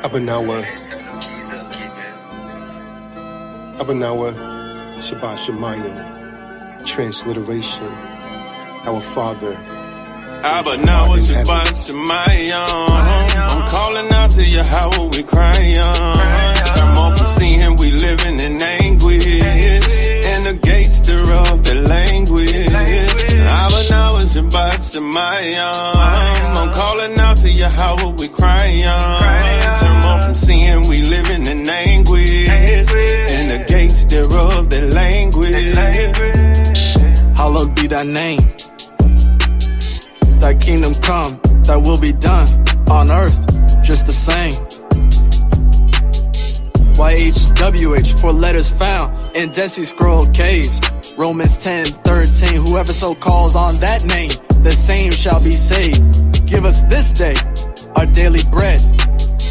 Abanawa, Abanawa, Shabbat Shemayim, transliteration, our Father. Abanawa, Shabbat Shemayim, I'm calling out to you, how are we crying? Turn off from seeing we living in anguish, and the gates thereof the language. Abanawa, Shabbat Shemayim, I'm calling out to you, how are we crying? Turn off from seeing we living in anguish, and the gates thereof the language. Hallowed be thy name. Thy kingdom come, thy will be done on earth, just the same. YHWH, 4 letters found in Dead Sea Scroll caves. Romans 10:13, whoever so calls on that name, the same shall be saved. Give us this day our daily bread,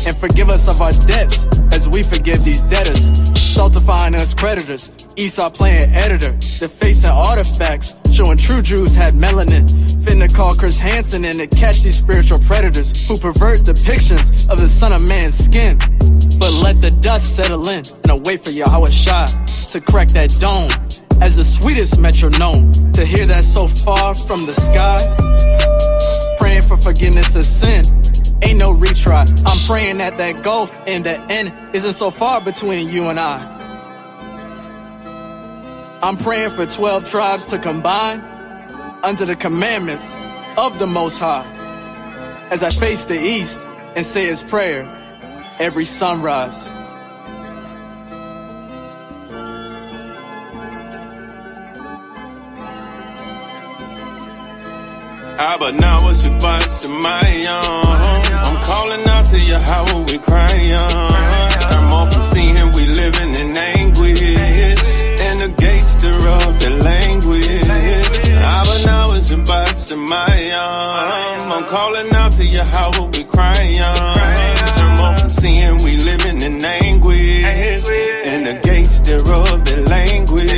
and forgive us of our debts as we forgive these debtors. Stultifying us creditors, Esau playing editor, defacing artifacts, showing true Jews had melanin. Finna call Chris Hansen in to catch these spiritual predators who pervert depictions of the Son of Man's skin. But let the dust settle in and I wait for Yahweh Shai to crack that dome as the sweetest metronome. To hear that so far from the sky, praying for forgiveness of sin. Ain't no retry. I'm praying that that gulf in the end isn't so far between you and I. I'm praying for 12 tribes to combine under the commandments of the Most High as I face the east and say his prayer every sunrise. Abanawa, Shabbat Shemayim, I'm calling out to you, how are we crying? Turn off from seeing we living in anguish, and the gates thereof the language. Abanawa, Shabbat Shemayim, I'm calling out to you, how are we crying? Turn off from seeing we living in anguish, and the gates thereof the language.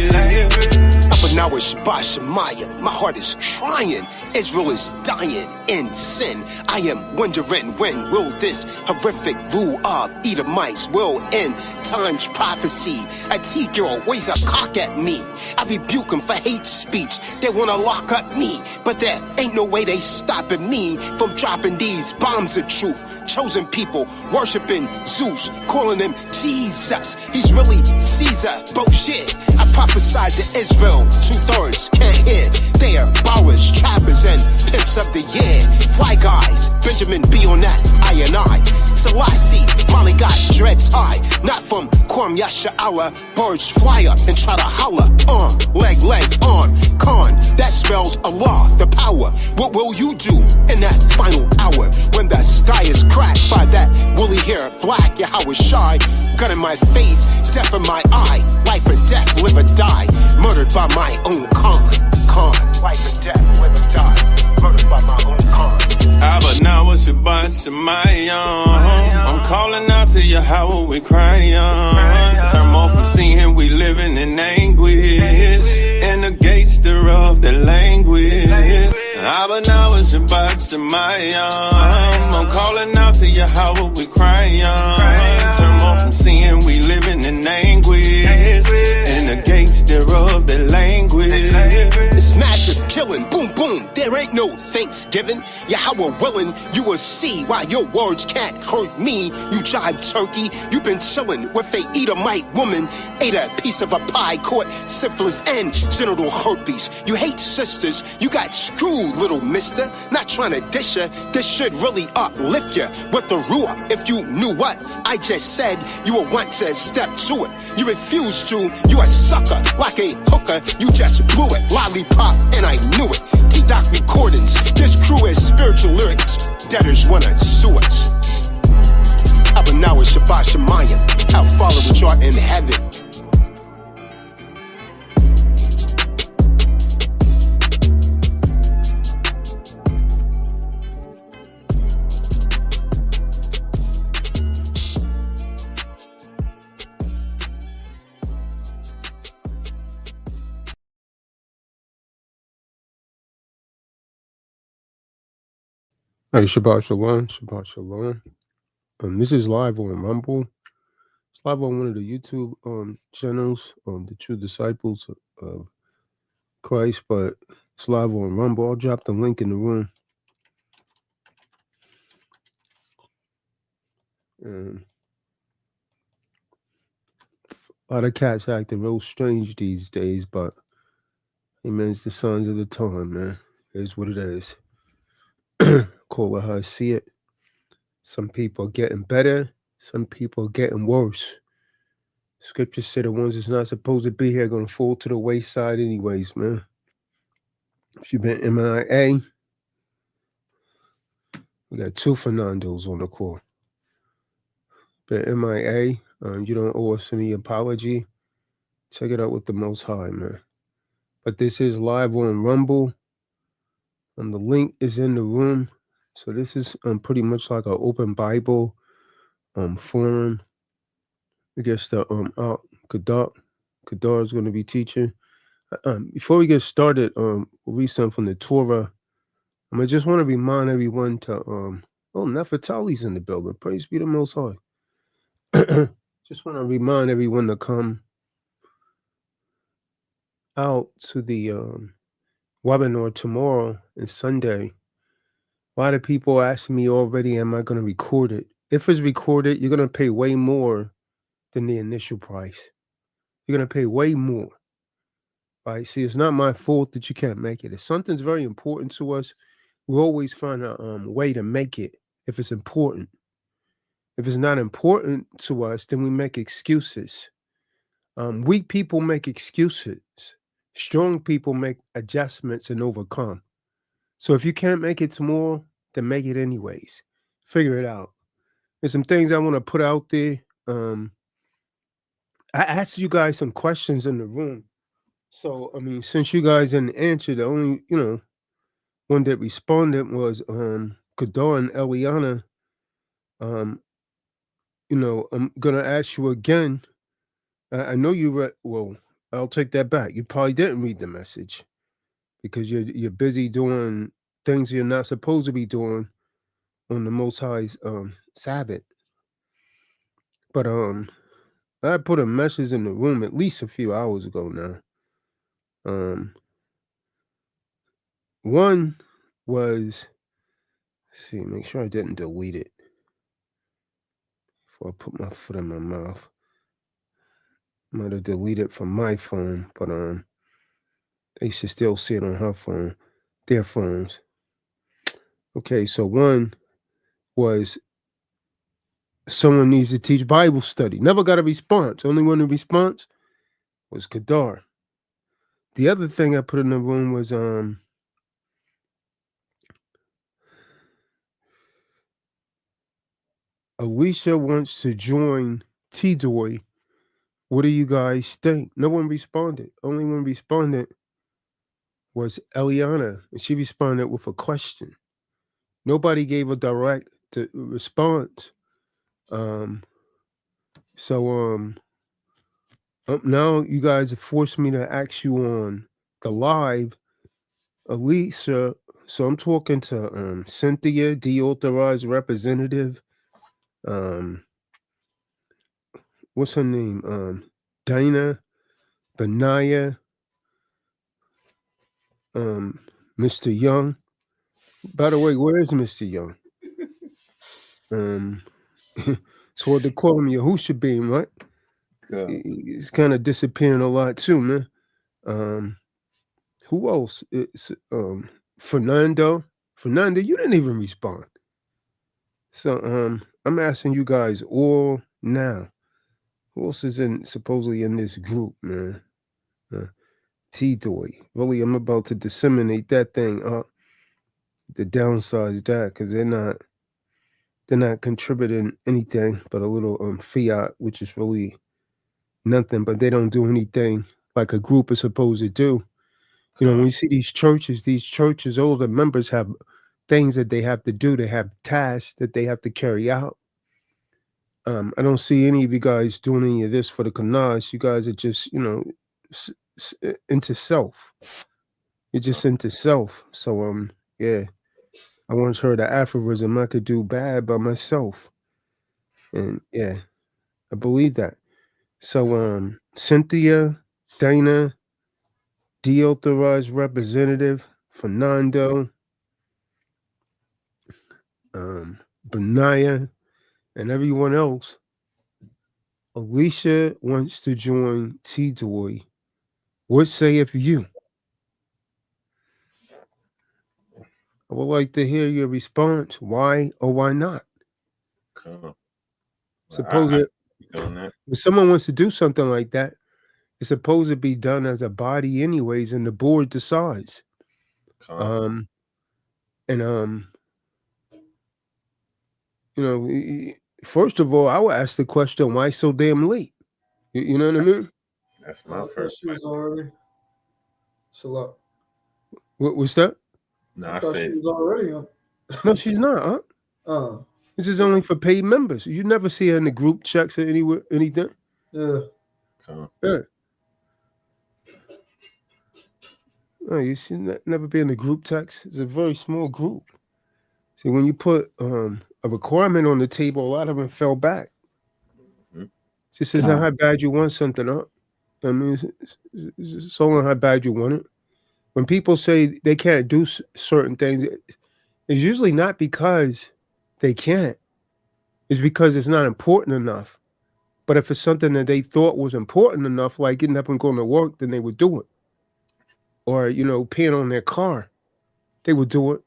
Now it's Shabbat Shemayim. My heart is trying. Israel is dying in sin. I am wondering, when will this horrific rule of Edomites will end? Time's prophecy. Ezekiel waves a cock at me. I rebuke him for hate speech. They want to lock up me, but there ain't no way they stopping me from dropping these bombs of truth. Chosen people worshiping Zeus, calling him Jesus. He's really Caesar. Bullshit. I prophesied to Israel. 2/3 can't hear. They are bowers, trappers, and pimps of the year. Fly guys, Benjamin B on that, I. Selassie, Molly got dreads high. Not from Kwam Yasha'ala. Birds fly up and try to holler. Leg, con. That spells Allah, the power. What will you do in that final hour when the sky is cracked by that woolly hair black Yahweh Shai? Gun in my face, death in my eye. Life or death, live or die. Murdered by my own con. Life or death, live or die. Murdered by my own con. Abanawa, Shabbat Shemayim, I'm calling out to you, how are we crying? Turn off from seeing we living in anguish, and the gates thereof the language. Abanawa, Shabbat Shemayim, I'm calling out to you, how are we crying? Turn off from seeing we living in anguish, and the gates thereof the language. It's massive killing, boom, boom. There ain't no Thanksgiving. Yahweh willing, you will see why your words can't hurt me. You jive turkey, you've been chilling with a Edomite woman. Ate a piece of a pie, caught syphilis and genital herpes. You hate sisters, you got screwed, little mister. Not trying to dish ya, this should really uplift ya with the ruah. If you knew what I just said, you would want to step to it. You refuse to, you a sucker, like a hooker, you just blew it. Lollipop, and I knew it. T-Doc recordings, this crew is spiritual lyrics. Debtors wanna sue us. Abanawa, Shabbat Shemayim, our Father which art in heaven. Hey, Shabbat Shalom, Shabbat Shalom. This is live on Rumble. It's live on one of the YouTube channels, the True Disciples of Christ, but it's live on Rumble. I'll drop the link in the room. A lot of cats acting real strange these days, but hey man, it's the signs of the time, man. It is what it is. Call it how I see it. Some people are getting better, some people are getting worse. Scriptures say the ones that's not supposed to be here are gonna fall to the wayside anyways, man. If you've been MIA, we got two Fernandos on the call. Been MIA, you don't owe us any apology. Check it out with the Most High, man. But this is live on Rumble. The link is in the room. So this is pretty much like an open Bible forum. I guess the Kadar is going to be teaching. Before we get started, we'll read something from the Torah. I just want to remind everyone to Nefertali's in the building. Praise be the Most High. Just want to remind everyone to come out to the webinar tomorrow and Sunday. A lot of people ask me already, am I going to record it? If it's recorded, you're going to pay way more than the initial price. You're going to pay way more. Right? See, it's not my fault that you can't make it. If something's very important to us, we'll always find a way to make it if it's important. If it's not important to us, then we make excuses. Weak people make excuses. Strong people make adjustments and overcome. So if you can't make it tomorrow, then make it anyways. Figure it out. There's some things I want to put out there. I asked you guys some questions in the room. So, since you guys didn't answer, the only, one that responded was Kadar and Eliana. I'm going to ask you again. I know you read, well, I'll take that back. You probably didn't read the message because you're busy doing things you're not supposed to be doing on the Most High's Sabbath. But I put a message in the room at least a few hours ago now. One was, let's see, make sure I didn't delete it before I put my foot in my mouth. Might have deleted it from my phone, but they should still see it on her phone, their phones. Okay, so one was someone needs to teach Bible study. Never got a response. Only one response was Kadar. The other thing I put in the room was Alicia wants to join T-Doy. What do you guys think? No one responded. Only one responded was Eliana, and she responded with a question. Nobody gave a direct response. Now you guys have forced me to ask you on the live, Alicia. So I'm talking to Cynthia, deauthorized representative. What's her name? Dana, Benaya, Mr. Young. By the way, where is Mr. Young? So what they call him Yahusha Beam, right? Yeah. He's kind of disappearing a lot too, man. Who else? It's Fernando. Fernando, you didn't even respond. So I'm asking you guys all now. Who else is supposedly in this group, man? T-Doy. Really, I'm about to disseminate that thing up. The downside is that because they're not contributing anything but a little fiat, which is really nothing, but they don't do anything like a group is supposed to do. When you see these churches, all the members have things that they have to do. They have tasks that they have to carry out. I don't see any of you guys doing any of this for the Kanas. You guys are just, into self. You're just into self. So, yeah. I once heard the aphorism, I could do bad by myself. And yeah, I believe that. So Cynthia, Dana, deauthorized representative, Fernando, Benaya, and everyone else. Alicia wants to join T Doy. What sayeth you? I would like to hear your response. Why or why not? Come. Suppose I it, doing that. if someone wants to do something like that, it's supposed to be done as a body, anyways, and the board decides. Come. Um, and first of all, I would ask the question, why so damn late? You know what I mean? That's my first. She was already. So What's that? No, I I thought she said was already on. No, she's not, huh? Oh, This is only for paid members. You never see her in the group checks or anywhere, anything. yeah. come. Yeah. No, you should never be in the group text. It's a very small group. See, when you put a requirement on the table, a lot of them fell back. Mhm. Just says how bad you want something up. I mean, it's all on how bad you want it. When people say they can't do certain things, it's usually not because they can't. It's because it's not important enough. But if it's something that they thought was important enough, like getting up and going to work, then they would do it. Or, paying on their car, they would do it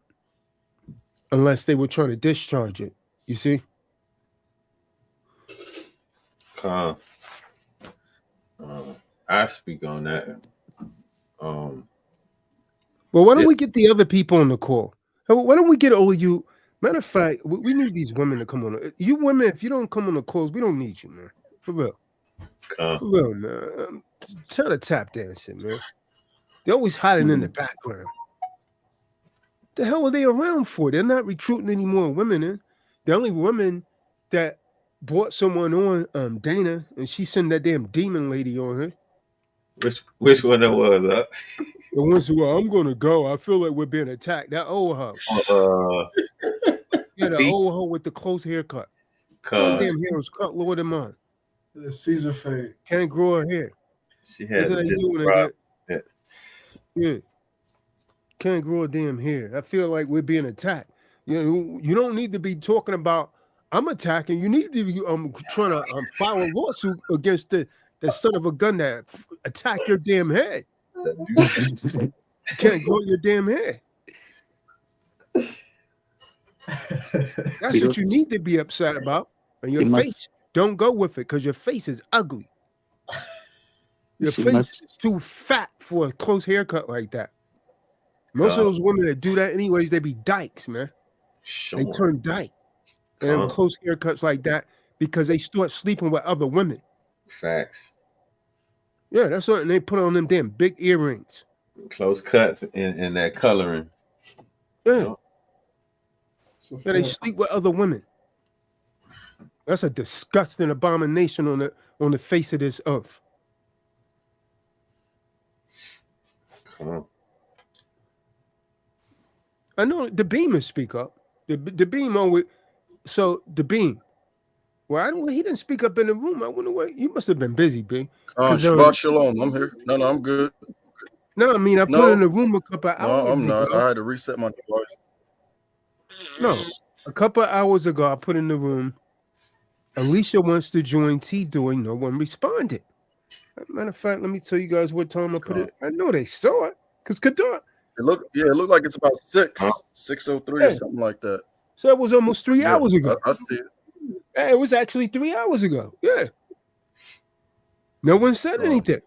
unless they were trying to discharge it. You see? Come. I speak on that. Well, why don't Yeah. we get the other people on the call? Why don't we get all of you? Matter of fact, we need these women to come on. You women, if you don't come on the calls, we don't need you, man. For real. Come. For real, man. Tell the tap dancing, man. They're always hiding in the background. The hell are they around for? They're not recruiting any more women in. The only women that brought someone on, Dana, and she sent that damn demon lady on her. Which one that was? The ones who are, I'm gonna go. I feel like we're being attacked. That old hoe. Yeah, the old hoe with the close haircut. Her Cause damn hair was cut lower than mine. The Caesar fade. Can't grow her hair. she That's had how a you different doing problem. that? Yeah. Can't grow a damn hair. I feel like we're being attacked. You don't need to be talking about I'm attacking. You need to be trying to file a lawsuit against the son of a gun that attack your damn head. You can't grow your damn hair. That's what you need to be upset about. And your face, don't go with it because your face is ugly. Your face is too fat for a close haircut like that. Most of those women that do that, anyways, they be dykes, man. Sure. They turn dyke and have close haircuts like that because they start sleeping with other women. Facts. Yeah, that's what they put on them damn big earrings. Close cuts and that coloring. Yeah. Yeah, they sleep with other women. That's a disgusting abomination on the face of this earth. I know the beamers speak up. The beam always. So the beam. Well, he didn't speak up in the room. I wonder what you must have been busy, B. Shabbat shalom. I'm here. No, I'm good. No, I mean I put in the room a couple of hours No, I'm not. ago. I had to reset my device. No, a couple of hours ago I put in the room. Alicia wants to join T doing. No one responded. Matter of fact, let me tell you guys what time I put it. I know they saw it because Kadar. It looked like it's about 6:03 or something like that. So it was almost 3 hours ago. I see it. Yeah, it was actually 3 hours ago. Yeah. No one said anything.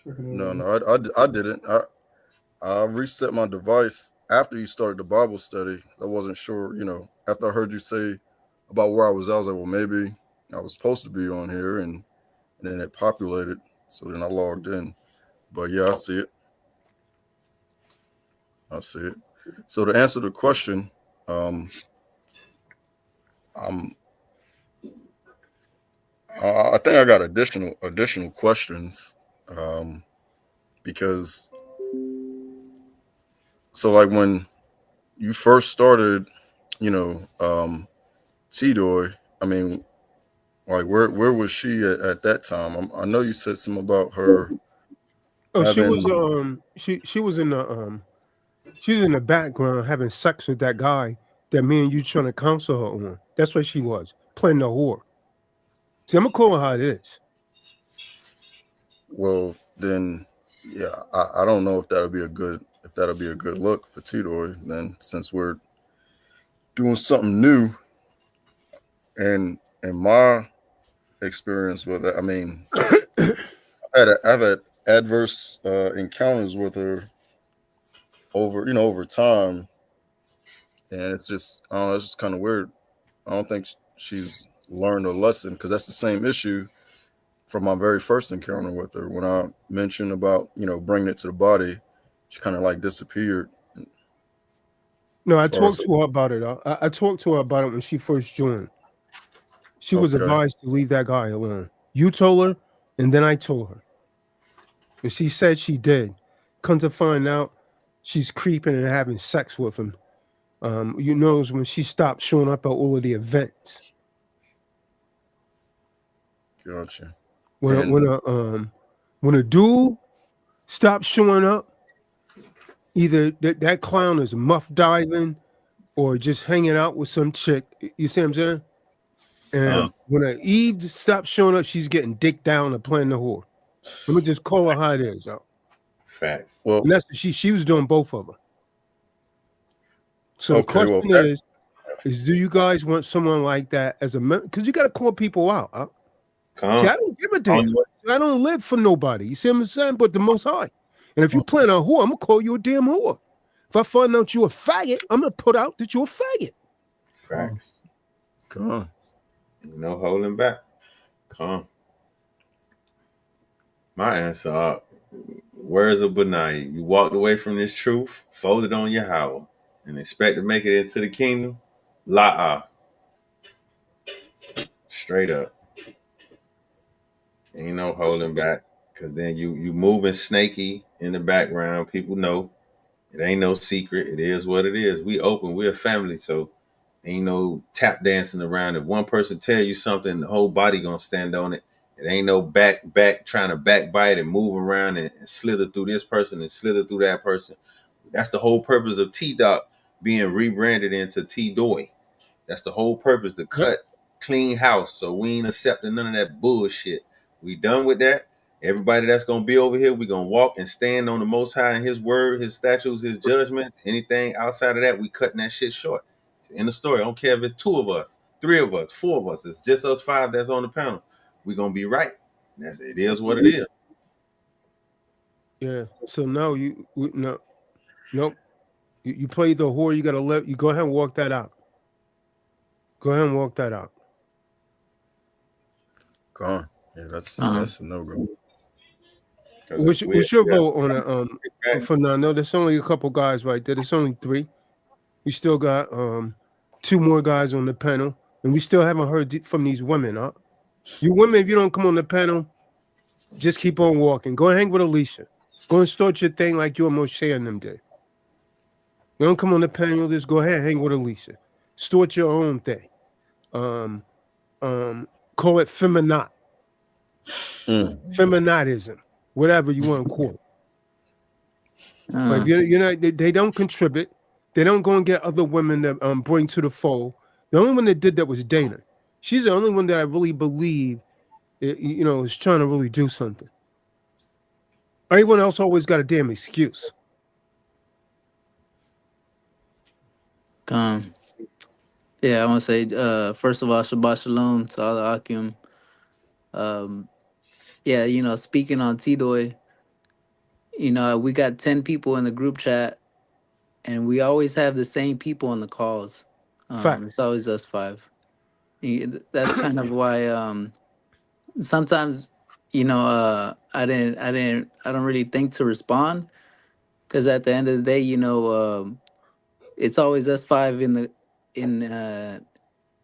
No, I didn't. I reset my device after you started the Bible study. I wasn't sure, after I heard you say about where I was like, well, maybe I was supposed to be on here, and then it populated. So then I logged in. But yeah, I see it. So to answer the question, I think I got additional questions, because so like when you first started, T-Doy, I mean, Like where was she at that time? I know you said something about her Oh, she was having. she was in the she was in the background having sex with that guy that me and you trying to counsel her on. That's what she was, playing the whore. See, I'm gonna call her how it is. Well, then, yeah, I don't know if that'll be a good look for Tito. Then, since we're doing something new, and in my experience with it, I mean, I've had adverse encounters with her over time, and it's just I don't know, it's just kind of weird. I don't think she's learned a lesson because that's the same issue from my very first encounter with her. When I mentioned about bringing it to the body, she kind of like disappeared. No, As I far as talked to her about it. I talked to her about it when she first joined. She was okay, advised to leave that guy alone. You told her, and then I told her. And she said she did. Come to find out, she's creeping and having sex with him. You know, when she stopped showing up at all of the events. gotcha. When a, And when a dude stops showing up, either that clown is muff diving or just hanging out with some chick. You see what I'm saying? And when a Eve stops showing up, she's getting dick down and playing the whore. Let me just call her how it is. Facts. well, And that's she was doing both of them. So the okay, well question that's is do you guys want someone like that as a member? Because you got to call people out. Huh? See, Come. I don't give a On damn. I don't live for nobody. You see what I'm saying? But the Most High. And if you plan on whore, I'm gonna call you a damn whore. If I find out you a faggot, I'm gonna put out that you're a faggot. Facts. come on. No holding back. Come. My answer, words of Benai. You walked away from this truth, folded on your howl, and expect to make it into the kingdom? La'a. Straight up. Ain't no holding back. Cause then you moving snaky in the background. People know. It ain't no secret. It is what it is. We open. We're a family. So ain't no tap dancing around. If one person tell you something, the whole body gonna stand on it. It ain't no back trying to backbite and move around and slither through this person and slither through that person. That's the whole purpose of T Dot being rebranded into T Doy. That's the whole purpose, to Yep. cut clean house. So we ain't accepting none of that bullshit. We done with that. Everybody that's gonna be over here, we gonna walk and stand on the Most High and His word, His statutes, His judgment. Anything outside of that, we cutting that shit short. In the story, I don't care if it's 2 of us, 3 of us, 4 of us. It's just us 5 that's on the panel. We gonna be right. It is what it is. Yeah. So no, no, nope. You play the whore. You gotta let you go ahead and walk that out. Go ahead and walk that out. Come on. Yeah, that's a no go. What's your vote on it? For now, no, there's only a couple guys right there. There's only 3. We still got 2 more guys on the panel, and we still haven't heard from these women. Huh? You women, if you don't come on the panel, just keep on walking. Go and hang with Alicia. Go and start your thing like you and Moshe and them did. You don't come on the panel, just go ahead and hang with Alicia. Start your own thing. Um, call it feminat. Feminatism, whatever you want to call it. But if you're not, they don't contribute. They don't go and get other women that bring to the fold. The only one that did that was Dana. She's the only one that I really believe, is trying to really do something. Everyone else always got a damn excuse. Yeah, I want to say, first of all, Shabbat Shalom to all the Akim. Yeah, speaking on T-Doy, we got 10 people in the group chat, and we always have the same people on the calls. Fact. It's always us 5. That's kind of why sometimes, I don't really think to respond, because at the end of the day, it's always us 5 in uh,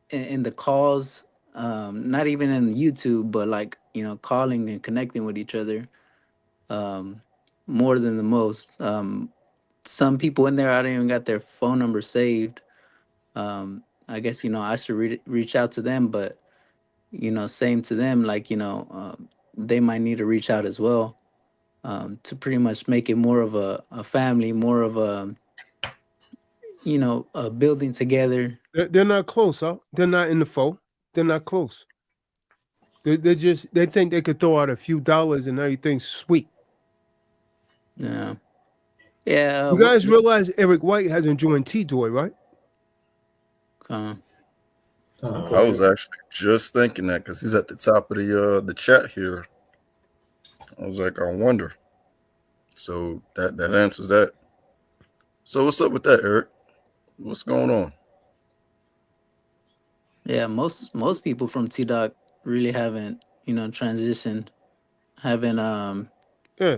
in the calls, not even in YouTube, but like calling and connecting with each other, um, more than the most. Some people in there, I don't even got their phone number saved. I guess I should reach out to them, but same to them. Like, they might need to reach out as well, to pretty much make it more of a family, more of a building together. They're not close, huh? They're not in the foe. They're not close. They think they could throw out a few dollars and everything's sweet. Yeah, yeah. You guys realize Eric White hasn't joined T-Joy, right? Uh, I was actually just thinking that because he's at the top of the chat here. I was like, I wonder. So that answers that. So what's up with that, Eric? What's going on? yeah, most people from T Dot really haven't, transitioned, haven't Yeah.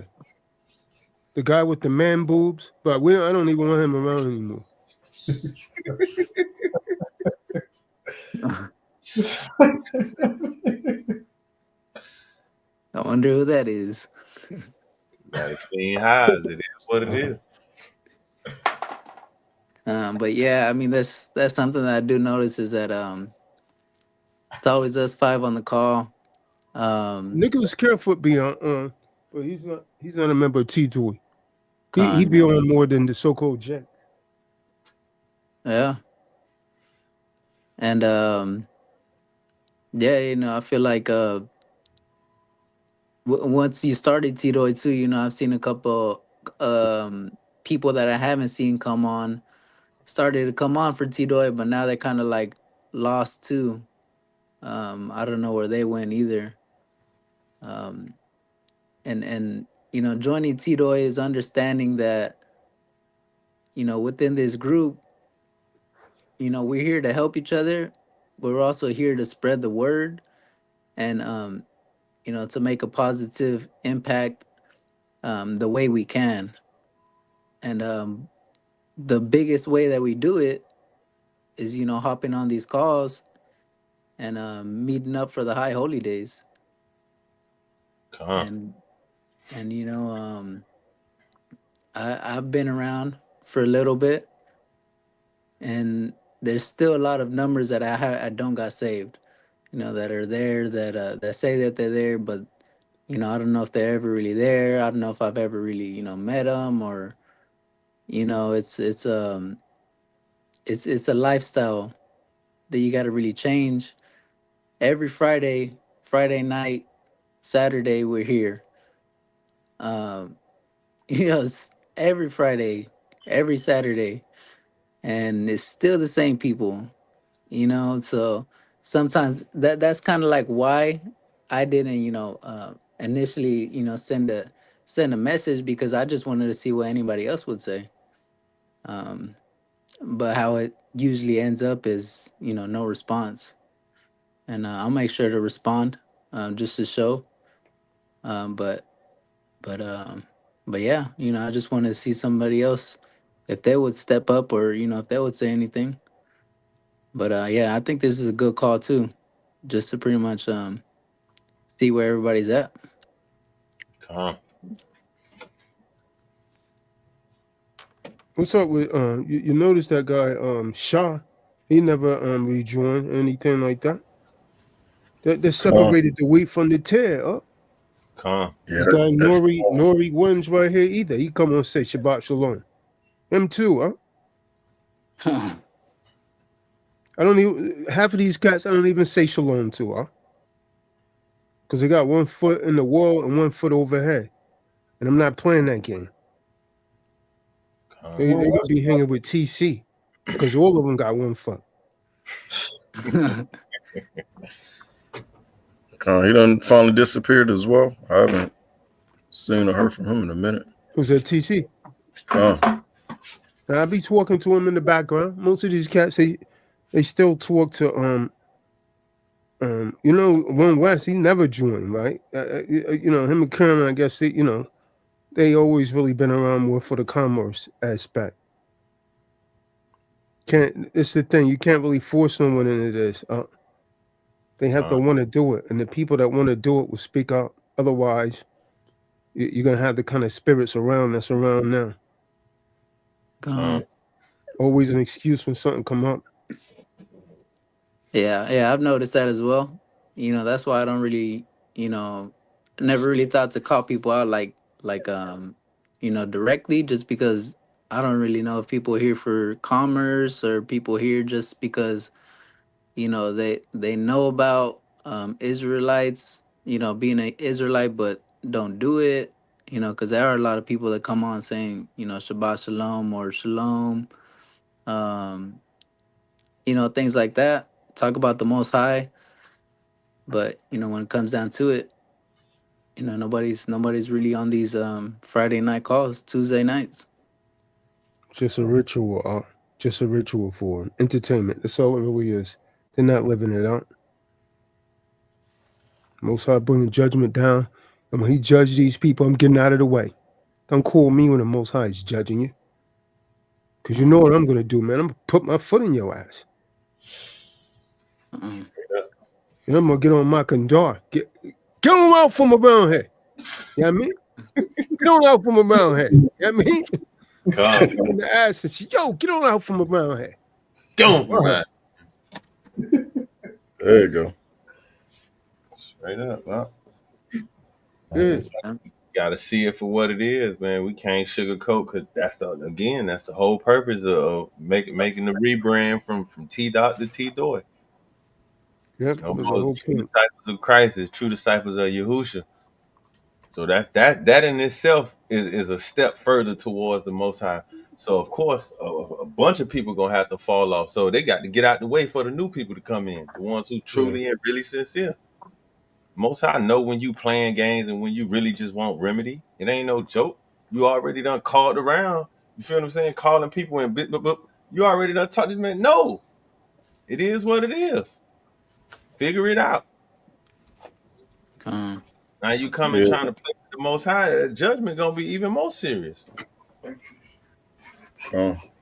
The guy with the man boobs, but I don't even want him around anymore. I wonder who that is. Gotta clean highs. It is what it is. But yeah, I mean, that's something that I do notice is that it's always us five on the call. Nicholas Carefoot be on, but he's not a member of T-Joy. He Con, be on more than the so-called Jack. yeah, and yeah, I feel like once you started T-Doy too, I've seen a couple people that I haven't seen come on, started to come on for T-Doy, but now they're kind of like lost too. I don't know where they went either. Um, and joining T-Doy is understanding that within this group, we're here to help each other. We're also here to spread the word and to make a positive impact, the way we can. And the biggest way that we do it is hopping on these calls and meeting up for the high holy days. and and I've been around for a little bit, and there's still a lot of numbers that I don't got saved, that are there, that say that they're there, but I don't know if they're ever really there. I don't know if I've ever really met them, or it's a lifestyle that you got to really change. Every Friday night, Saturday, we're here. Um, it's every Friday, every Saturday, and it's still the same people. So sometimes that's kind of like why I didn't, initially, send a message, because I just wanted to see what anybody else would say. Um, but how it usually ends up is, no response, and I'll make sure to respond, just to show. Um, but but but yeah, I just wanted to see somebody else, if they would step up, or if they would say anything. But yeah, I think this is a good call too, just to pretty much see where everybody's at. What's up with you notice that guy Shaw? He never rejoined anything like that. They separated the wheat from the tear. This guy Nori Williams right here either. He come on say Shabbat Shalom. Him too, huh? I don't even half of these cats I don't even say shalom to, huh? Because they got one foot in the wall and one foot overhead. And I'm not playing that game. They're gonna be hanging with TC. Because all of them got one foot. He done finally disappeared as well. I haven't seen or heard from him in a minute. Who's that, TC? Now, I be talking to him in the background. Most of these cats, they still talk to Ron West. He never joined, right? Him and Cameron, I guess they always really been around more for the commerce aspect. It's the thing, you can't really force no one into this. They have to want to do it, and the people that want to do it will speak out. Otherwise, you're gonna have the kind of spirits around that's around now. Always an excuse when something come up. Yeah, I've noticed that as well. That's why I don't really, never really thought to call people out like directly, just because I don't really know if people are here for commerce or people here just because they know about Israelites, being an Israelite, but don't do it. Because there are a lot of people that come on saying, Shabbat Shalom or Shalom, um, things like that. Talk about the Most High, but when it comes down to it, nobody's really on these Friday night calls, Tuesday nights. Just a ritual, just a ritual for 'em. Entertainment. That's all it really is. They're not living it out. Most High bringing judgment down, and when He judged these people, I'm getting out of the way. Don't call me when the Most High is judging you, because you know what I'm gonna do, man. I'm gonna put my foot in your ass. Uh-uh. And I'm gonna get on my condor. Get on out from around here. You know what I mean? Get on out from around here. You know what I mean? Come, In the ass and say, yo, get on out from around here. don't from that. There you go. Straight up, huh? Yeah. Gotta see it for what it is, man. We can't sugarcoat, because that's the whole purpose of making the rebrand from T Dot to T Doy. Yep, No that's the more whole true point. disciples of Christ is true disciples of Yahusha. So that in itself is a step further towards the Most High. So of course, a bunch of people gonna have to fall off. So they got to get out the way for the new people to come in, the ones who Yeah. truly and really sincere. Most High know when you playing games and when you really just want remedy. It ain't no joke. You already done called around. You feel what I'm saying? Calling people and you already done taught this man. No, it is what it is. Figure it out. Um, Now you coming Yeah. trying to play with the Most High, judgment gonna be even more serious.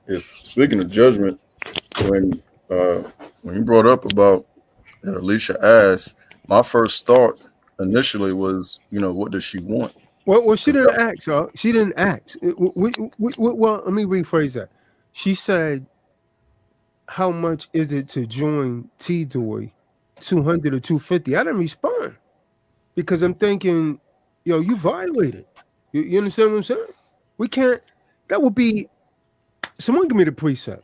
It's speaking of judgment, when uh when you brought up about that Alicia asked, my first thought initially was, what does she want? Well, she Because didn't ask, She didn't ask. Well, let me rephrase that. She said, how much is it to join T Doy? 200 or 250. I didn't respond because I'm thinking, yo, you violated. You understand what I'm saying? We can't, that would be, someone give me the precept.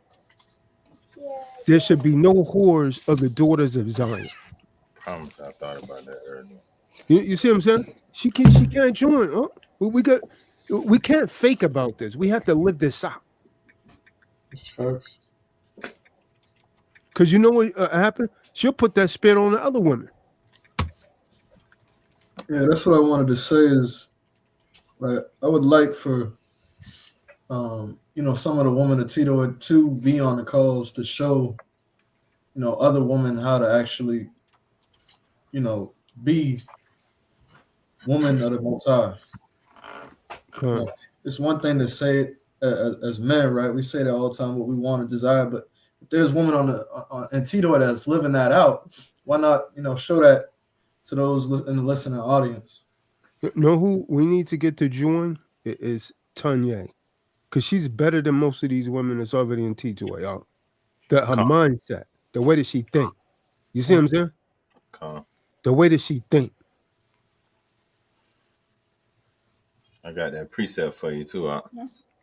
There should be no whores of the daughters of Zion. Promise, I thought about that earlier. You see what I'm saying? She can't join. Huh? We can't fake about this. We have to live this out. Facts. Because you know what happened? She'll put that spit on the other women. Yeah, that's what I wanted to say is, like, I would like for some of the women of Tito to be on the calls to show, other women how to actually, be woman of the Most High. Huh. It's one thing to say it as men, right? We say that all the time, what we want and desire. But if there's women in Tito that's living that out, why not, show that to those in the listening audience? Know who we need to get to join? It is Tanya. Because she's better than most of these women that's already in T2A, y'all. Her Come, mindset, the way that she think. You see what I'm saying? come. The way that she think. I got that precept for you too.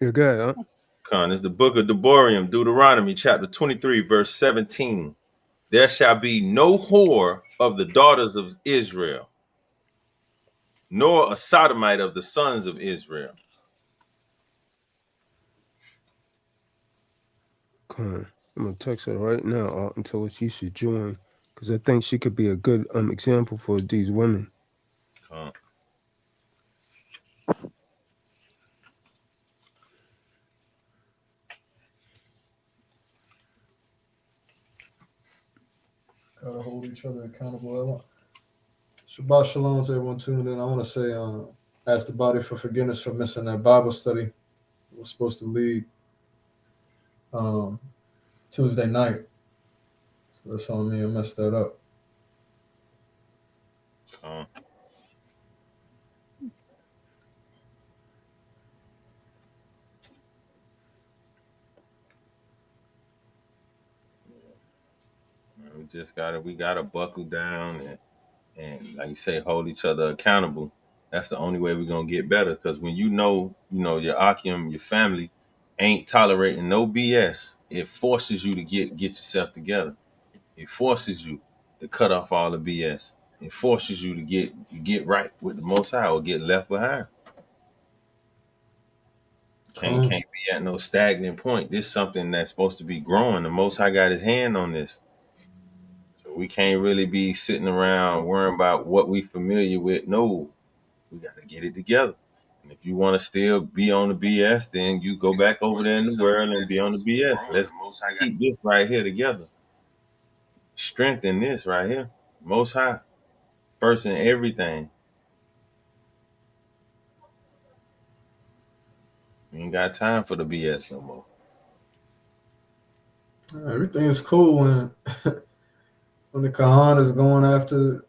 You're good, huh? Con, it's the book of Deborah, Deuteronomy, chapter 23, verse 17. There shall be no whore of the daughters of Israel, nor a sodomite of the sons of Israel. Come. I'm gonna text her right now and tell her she should join. Because I think she could be a good example for these women. Con. Gotta hold each other accountable. Shabbat shalom to everyone tuned in. I want to say, ask the body for forgiveness for missing that Bible study. It was supposed to lead Tuesday night. So that's on me. I messed that up. Con. We gotta buckle down and and like you say, hold each other accountable. That's the only way we're gonna get better. Because when you know your Akim, your family ain't tolerating no BS, it forces you to get yourself together. It forces you to cut off all the BS. It forces you to get right with the Most High or get left behind. Can't be at no stagnant point. This is something that's supposed to be growing. The Most High got His hand on this. So we can't really be sitting around worrying about what we familiar with. No, we got to get it together. And if you want to still be on the BS, then you go back over there in the world and be on the BS. Let's keep this right here together. Strengthen this right here. Most High. First in everything. We ain't got time for the BS no more. Everything is cool when when the Kahan is going after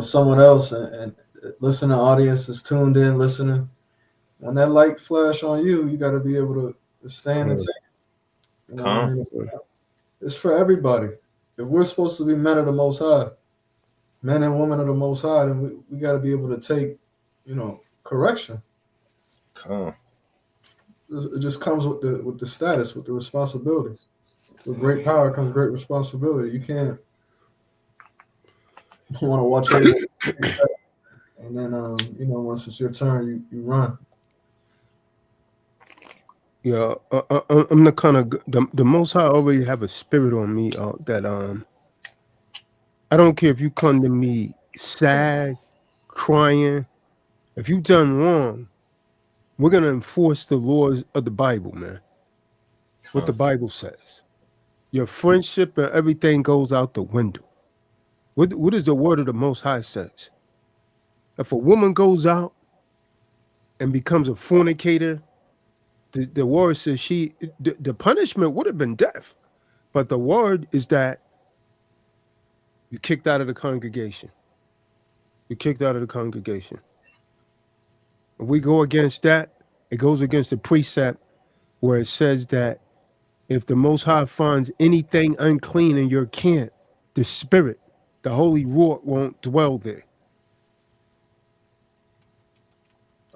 someone else and listening audience is tuned in listening. When that light flash on you, you got to be able to stand and take it. You know what I mean? It's for everybody. If we're supposed to be men of the Most High, men and women of the Most High, then we got to be able to take, correction. It just comes with the status, with the responsibility. With great power comes great responsibility. You can't want to watch everybody, and then once it's your turn, you run. Yeah, I'm the kind of the Most High already have a spirit on me that I don't care if you come to me sad, crying. If you done wrong, we're gonna enforce the laws of the Bible, man. What the Bible says. Your friendship and everything goes out the window. What is the word of the Most High says? If a woman goes out and becomes a fornicator, the word says the punishment would have been death. But the word is that you're kicked out of the congregation. You're kicked out of the congregation. If we go against that, it goes against the precept where it says that if the Most High finds anything unclean in your camp, the spirit, the Holy Ruach won't dwell there.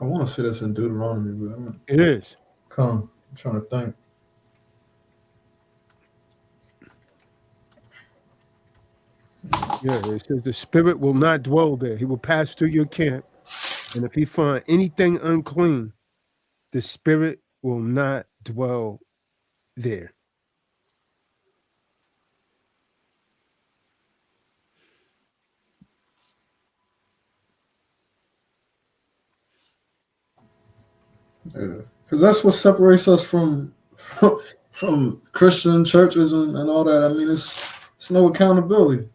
I want to say this in Deuteronomy, but it is. I'm trying to think. Yeah, it says the spirit will not dwell there. He will pass through your camp. And if he find anything unclean, the spirit will not dwell there. Because that's what separates us from Christian churches and all that. I mean, it's no accountability.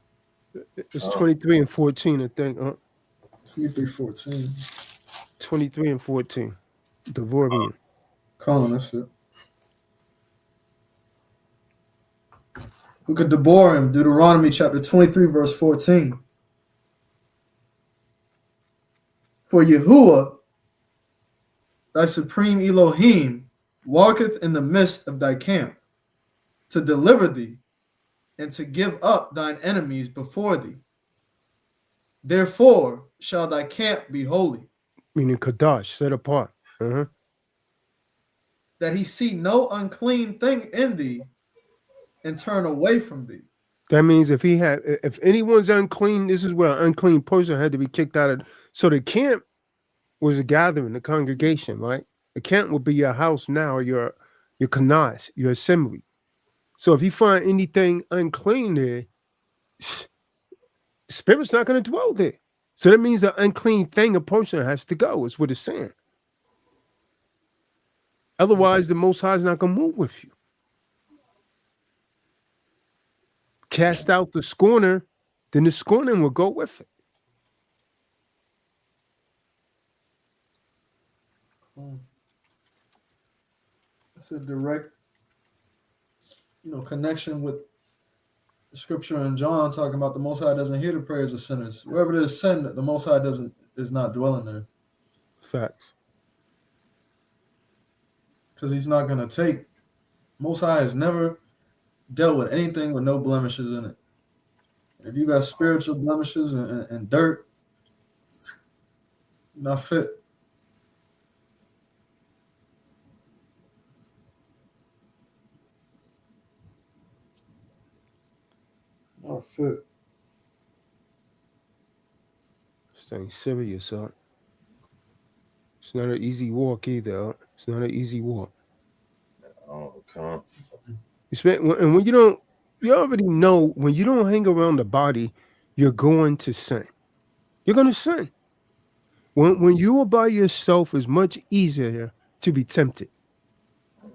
It's 23 and 14, I think. 23-14. 23 and 14. Devorian. Colin, that's it. Look at Deborim, Deuteronomy chapter 23, verse 14. For Yahuwah, thy supreme Elohim, walketh in the midst of thy camp, to deliver thee, and to give up thine enemies before thee. Therefore shall thy camp be holy. Meaning Kadash, set apart. That he see no unclean thing in thee, and turn away from thee. That means if anyone's unclean, this is where an unclean person had to be kicked out of. So the camp was a gathering, the congregation, right? The camp will be your house now, your kanas, your assembly. So if you find anything unclean there, spirit's not going to dwell there. So that means the unclean thing a person has to go, is what it's saying. Otherwise, the Most High is not going to move with you. Cast out the scorner, then the scorning will go with it. It's a direct, connection with the scripture in John talking about the Most High doesn't hear the prayers of sinners. Wherever there's sin, the Most High is not dwelling there. Facts. Because he's not going to take. Most High has never dealt with anything with no blemishes in it. If you got spiritual blemishes and dirt, you're not fit. Not fit. This ain't serious, huh? It's not an easy walk either. Huh? It's not an easy walk. Oh, come. And when you don't, you already know when you don't hang around the body, you're going to sin. You're going to sin. When you are by yourself, it's much easier to be tempted.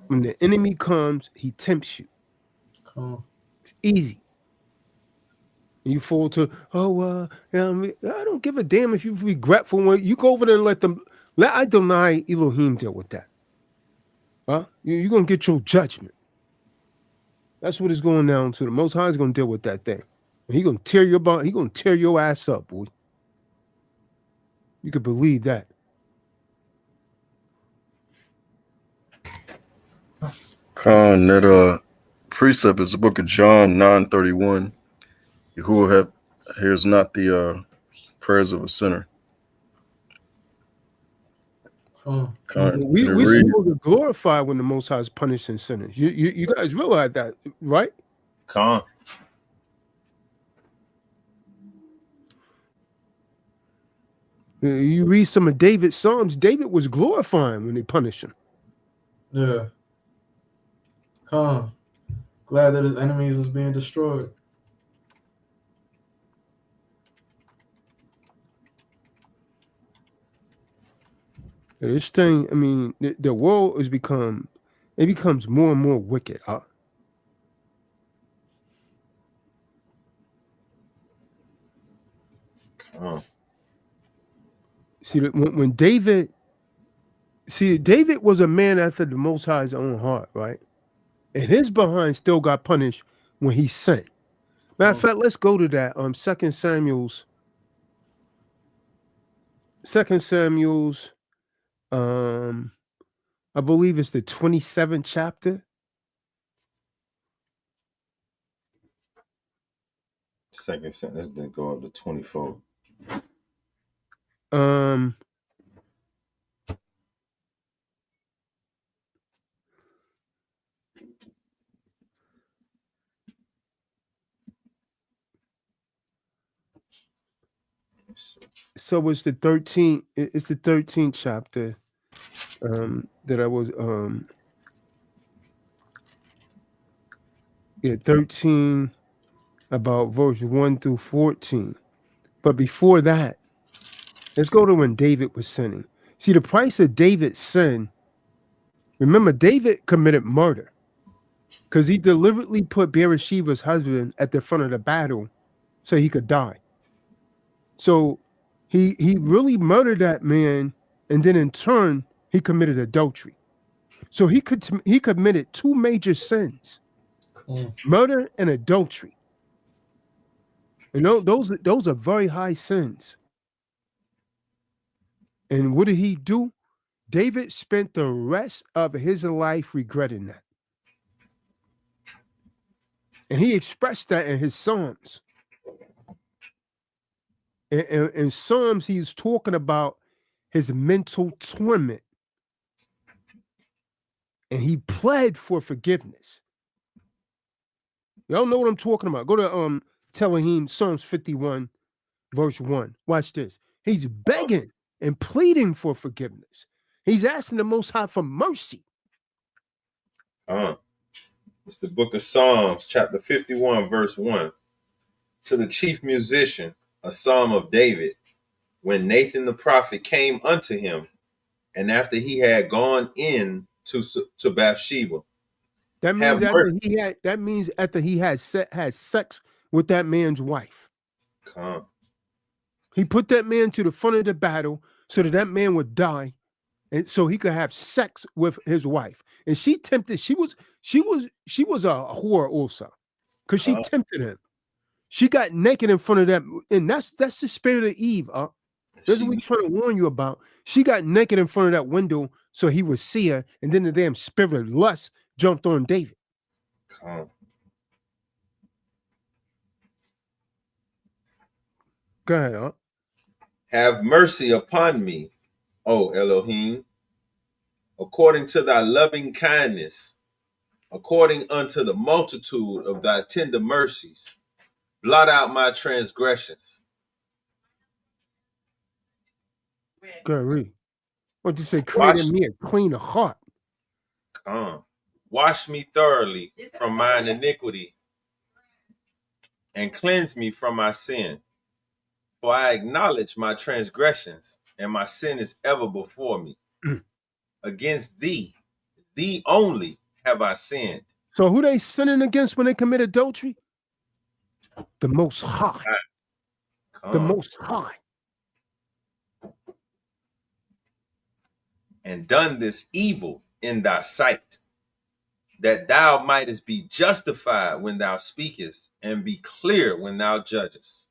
When the enemy comes, he tempts you. It's easy. And you fall to, I don't give a damn if you regretful. When you go over there and let Adonai Elohim deal with that. Huh? You're going to get your judgment. That's what it's going down to. The Most High is going to deal with that thing. And he's going to tear your body. He's going to tear your ass up, boy. You could believe that. Khan, that precept is the book of John 9:31. Yahuwah hears not the prayers of a sinner. Khan, we're supposed to glorify when the Most High is punishing sinners. You guys realize that, right? Khan. You read some of David's Psalms, David was glorifying when they punished him. Yeah. Khan. Glad that his enemies was being destroyed. This thing, I mean, the world becomes more and more wicked. Huh? See, when David was a man after the Most High's own heart, right? And his behind still got punished when he sinned. Matter of fact, let's go to that. 2 Samuel's, I believe it's the 27th chapter. Second sentence, let's go up to 24. So it's the 13th. It's the 13th chapter that I was 13 about verse 1 through 14. But before that, let's go to when David was sinning. See, the price of David's sin. Remember, David committed murder because he deliberately put Bathsheba's husband at the front of the battle so he could die. So he really murdered that man, and then in turn he committed adultery. So he committed two major sins: murder and adultery. You know, those are very high sins. And what did he do? David spent the rest of his life regretting that. And he expressed that in his Psalms. In Psalms, he's talking about his mental torment. And he pled for forgiveness. Y'all know what I'm talking about. Go to Telahim, Psalms 51, verse 1. Watch this. He's begging and pleading for forgiveness. He's asking the Most High for mercy. It's the book of Psalms, chapter 51, verse 1. To the chief musician, a psalm of David, when Nathan the prophet came unto him, and after he had gone in to Bathsheba. That means after he had sex with that man's wife. He put that man to the front of the battle so that man would die, and so he could have sex with his wife. And she tempted. She was a whore also, because she tempted him. She got naked in front of that, and that's the spirit of Eve. That's what we're trying to warn you about. She got naked in front of that window so he would see her, and then the damn spirit of lust jumped on David. Go ahead, huh? Have mercy upon me, O Elohim, according to thy loving kindness, according unto the multitude of thy tender mercies. Blot out my transgressions. Go ahead, read. What'd you say? Create Wash, in me a clean heart. wash me thoroughly from mine iniquity and cleanse me from my sin. For I acknowledge my transgressions, and my sin is ever before me. Against thee only have I sinned. So who they sinning against when they commit adultery? The Most High. The Most High. And done this evil in thy sight, that thou mightest be justified when thou speakest, and be clear when thou judgest.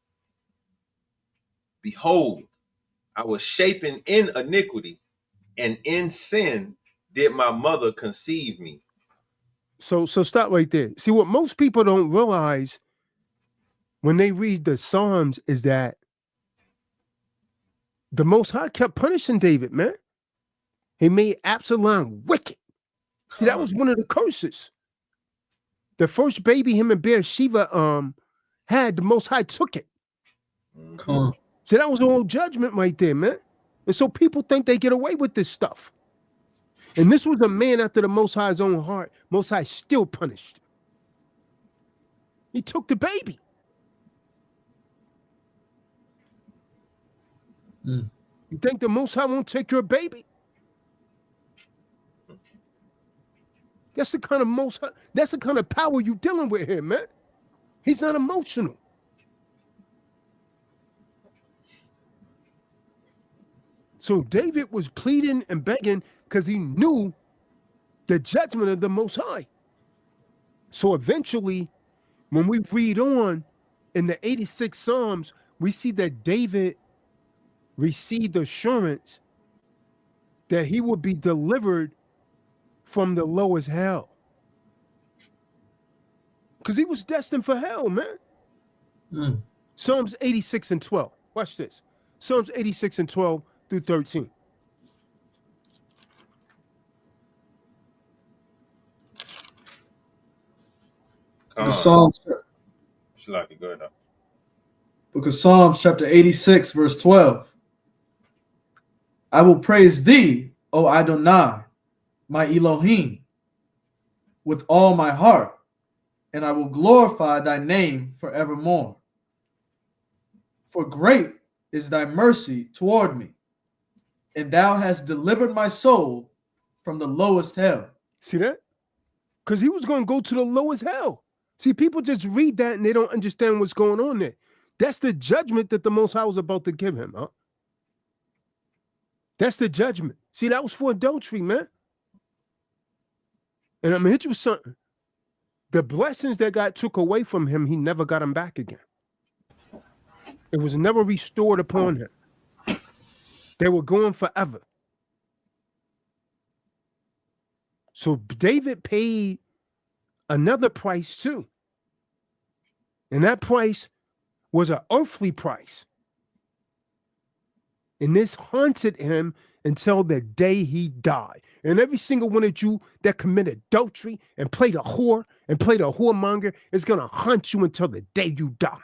Behold, I was shapen in iniquity, and in sin did my mother conceive me. So stop right there. See, what most people don't realize when they read the Psalms is that the Most High kept punishing David, man. He made Absalom wicked. See, that was one of the curses. The first baby him and Bathsheba had, the Most High took it. Come. So that was all judgment right there, man. And so people think they get away with this stuff. And this was a man after the Most High's own heart. Most High still punished. He took the baby. You think the Most High won't take your baby? That's the kind of Most High, that's the kind of power you're dealing with here, man. He's not emotional. So David was pleading and begging because he knew the judgment of the Most High. So eventually, when we read on in the 86 Psalms, we see that David received assurance that he would be delivered from the lowest hell. Because he was destined for hell, man. Psalms 86 and 12. Watch this. Psalms 86 and 12 through 13. The Psalms. Book of Psalms, chapter 86, verse 12. I will praise thee, O Adonai, my Elohim, with all my heart, and I will glorify thy name forevermore. For great is thy mercy toward me, and thou hast delivered my soul from the lowest hell. See that? Because he was going to go to the lowest hell. See, people just read that and they don't understand what's going on there. That's the judgment that the Most High was about to give him, huh? That's the judgment. See, that was for adultery, man. And I'm going to hit you with something. The blessings that got took away from him, he never got them back again. It was never restored upon him. They were gone forever. So David paid another price too. And that price was an earthly price. And this haunted him until the day he died. And every single one of you that committed adultery and played a whore and played a whoremonger is going to haunt you until the day you die.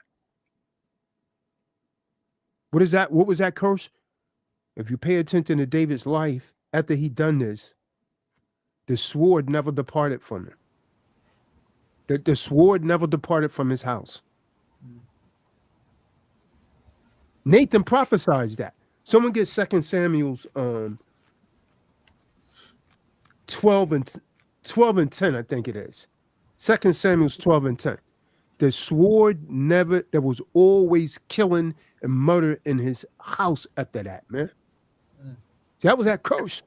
What is that? What was that curse? If you pay attention to David's life, after he done this, the sword never departed from him. The sword never departed from his house. Nathan prophesied that. Someone get 2 Samuel's 12 and 10, I think it is. 2 Samuel's 12 and 10. The sword never, there was always killing and murder in his house after that, man. That was that curse.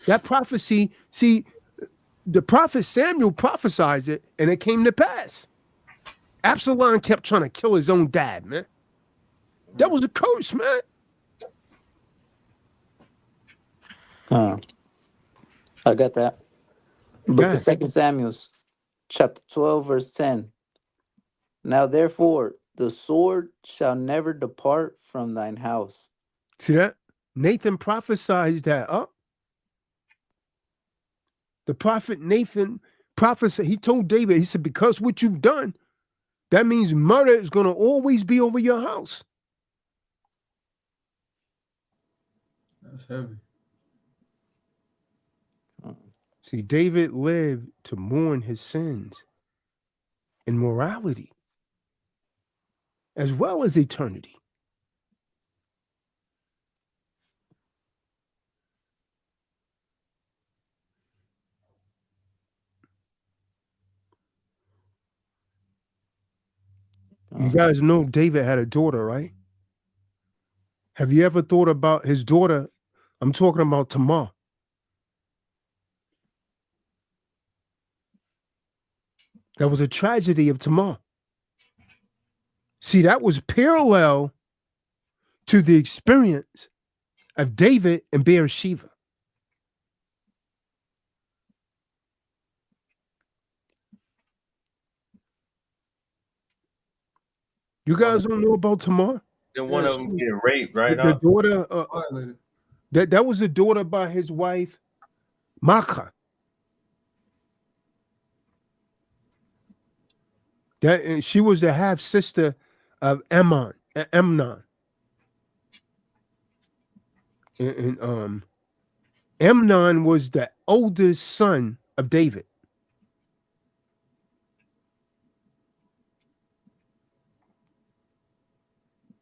That prophecy, see, the prophet Samuel prophesied it, and it came to pass. Absalom kept trying to kill his own dad, man. That was a curse, man. I got that. Book of 2 Samuel, chapter 12, verse 10. Now therefore, The sword shall never depart from thine house. See that? Nathan prophesied that up. The prophet Nathan prophesied, he told David, he said, because what you've done, that means murder is going to always be over your house. That's heavy. See, David lived to mourn his sins and morality, as well as eternity. You guys know David had a daughter, right? Have you ever thought about his daughter? I'm talking about Tamar. That was a tragedy of Tamar. See, that was parallel to the experience of David and Bathsheba. You guys don't know about Tamar? Then one of them get raped, right? The daughter, that was the daughter by his wife, Maacah. And she was the half sister of Amnon. And Amnon was the oldest son of David.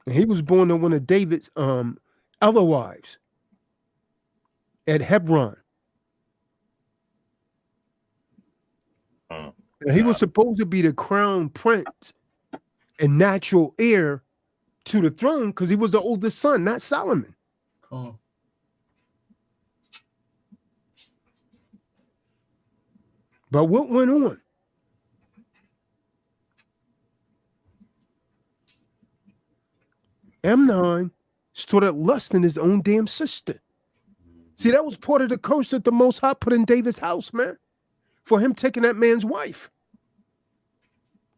And he was born to one of David's other wives at Hebron. And he was supposed to be the crown prince and natural heir to the throne because he was the oldest son, not Solomon. Cool. But what went on? Amnon started lusting his own damn sister. See, that was part of the curse that the Most High put in David's house, man, for him taking that man's wife.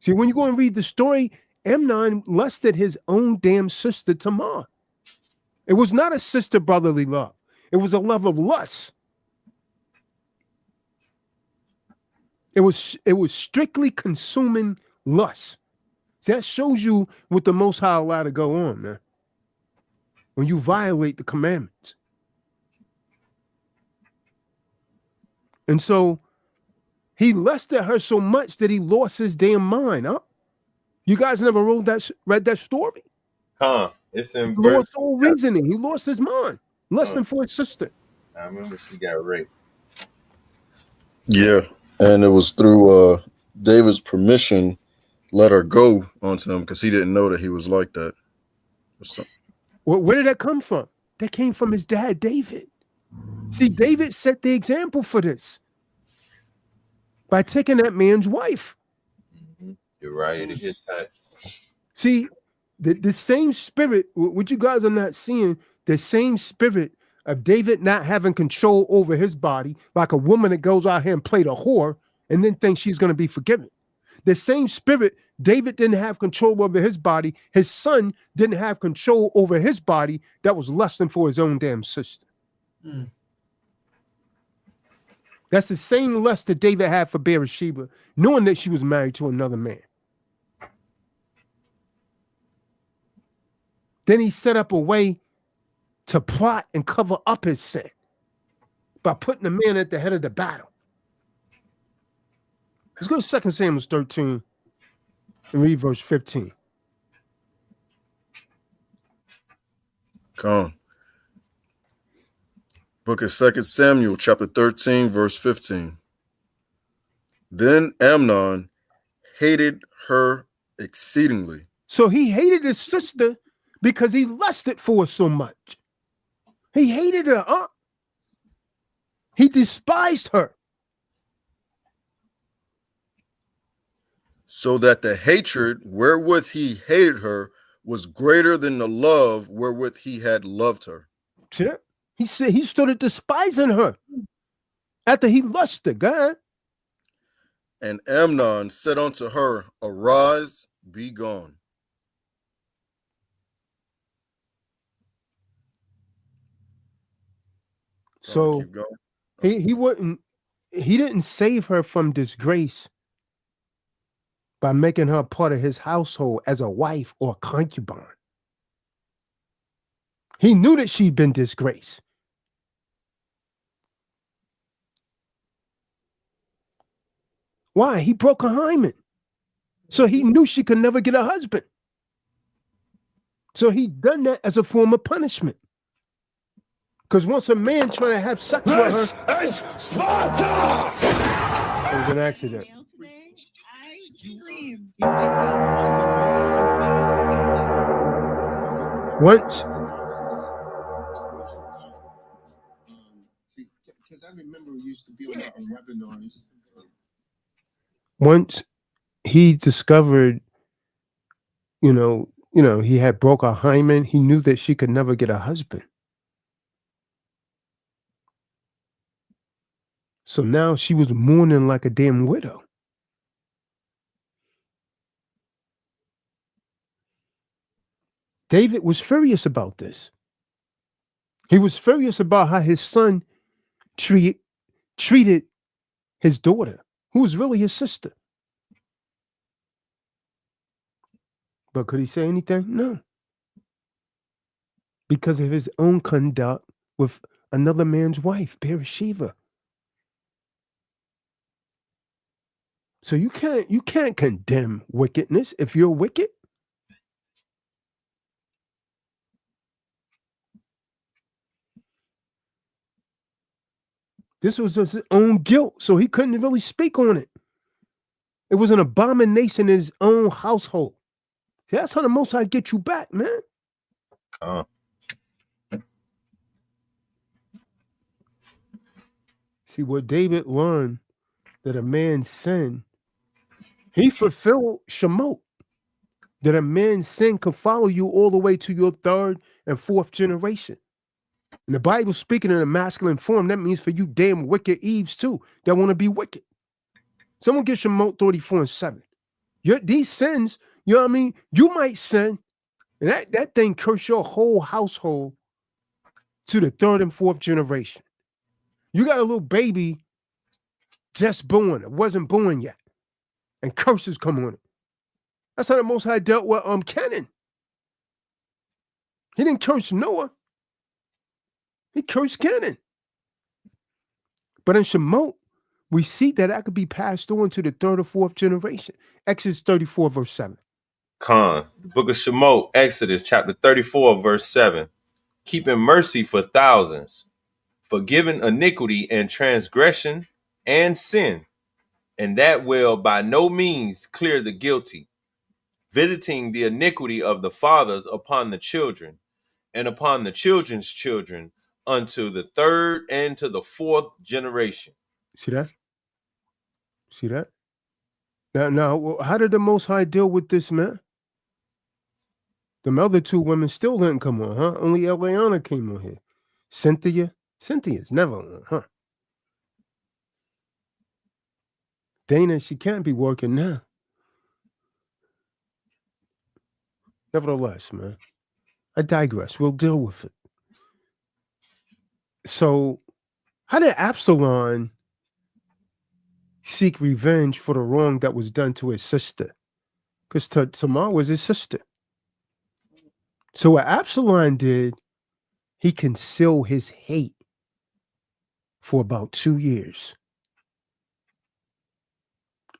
See, when you go and read the story, Amnon lusted his own damn sister, Tamar. It was not a sister-brotherly love. It was a love of lust. It was strictly consuming lust. See, that shows you what the Most High allowed to go on, man. When you violate the commandments. And so he lusted her so much that he lost his damn mind. Huh? You guys never read that story? It's in he lost all reasoning. He lost his mind. Lusting for his sister. I remember she got raped. Yeah, and it was through David's permission, let her go onto him because he didn't know that he was like that. Well, where did that come from? That came from his dad, David. See, David set the example for this by taking that man's wife. You're right. It gets hot. See, the same spirit, what you guys are not seeing, the same spirit of David not having control over his body, like a woman that goes out here and played a whore and then thinks she's going to be forgiven. The same spirit, David didn't have control over his body. His son didn't have control over his body that was lusting for his own damn sister. Mm. That's the same lust that David had for Bathsheba, knowing that she was married to another man. Then he set up a way to plot and cover up his sin by putting the man at the head of the battle. Let's go to 2 Samuel 13 and read verse 15. Come on. Book of 2 Samuel, chapter 13, verse 15. Then Amnon hated her exceedingly. So he hated his sister because he lusted for her so much. He hated her, huh? He despised her. So that the hatred wherewith he hated her was greater than the love wherewith he had loved her. See that? He said he started despising her after he lusted, God. And Amnon said unto her, Arise, be gone. So keep going. he didn't save her from disgrace by making her part of his household as a wife or concubine. He knew that she'd been disgraced. Why? He broke her hymen. So he knew she could never get a husband. So he done that as a form of punishment. Because once a man trying to have sex with her, This is Sparta! it was an accident. Once, because I remember we used to be on webinars. Once he discovered, he had broke her hymen, he knew that she could never get a husband. So now she was mourning like a damn widow. David was furious about this. He was furious about how his son treated his daughter, who was really his sister. But could he say anything? No. Because of his own conduct with another man's wife, Bathsheba. So you can't condemn wickedness if you're wicked. This was his own guilt, so he couldn't really speak on it. It was an abomination in his own household. See, that's how the Most High get you back, man. See, what David learned, that a man's sin, he fulfilled Shemot, that a man's sin could follow you all the way to your third and fourth generation. And the Bible speaking in a masculine form, that means for you damn wicked Eves too, that want to be wicked. Someone get Shemot 34:7. These sins, you know what I mean? You might sin, and that thing curse your whole household to the third and fourth generation. You got a little baby just born, it wasn't born yet, and curses come on it. That's how the Most High dealt with Canaan. He didn't curse Noah. He cursed Canaan. But in Shemot, we see that could be passed on to the third or fourth generation. Exodus 34:7. The book of Shemot, Exodus chapter 34, verse 7. Keeping mercy for thousands, forgiving iniquity and transgression and sin, and that will by no means clear the guilty, visiting the iniquity of the fathers upon the children, and upon the children's children, unto the third and to the fourth generation. See that? See that? Now, how did the Most High deal with this, man? The other two women still didn't come on, huh? Only Eliana came on here. Cynthia's never on, huh? Dana, she can't be working now. Nevertheless, man, I digress. We'll deal with it. So, how did Absalom seek revenge for the wrong that was done to his sister? Because Tamar was his sister. So what Absalom did, he concealed his hate for about 2 years.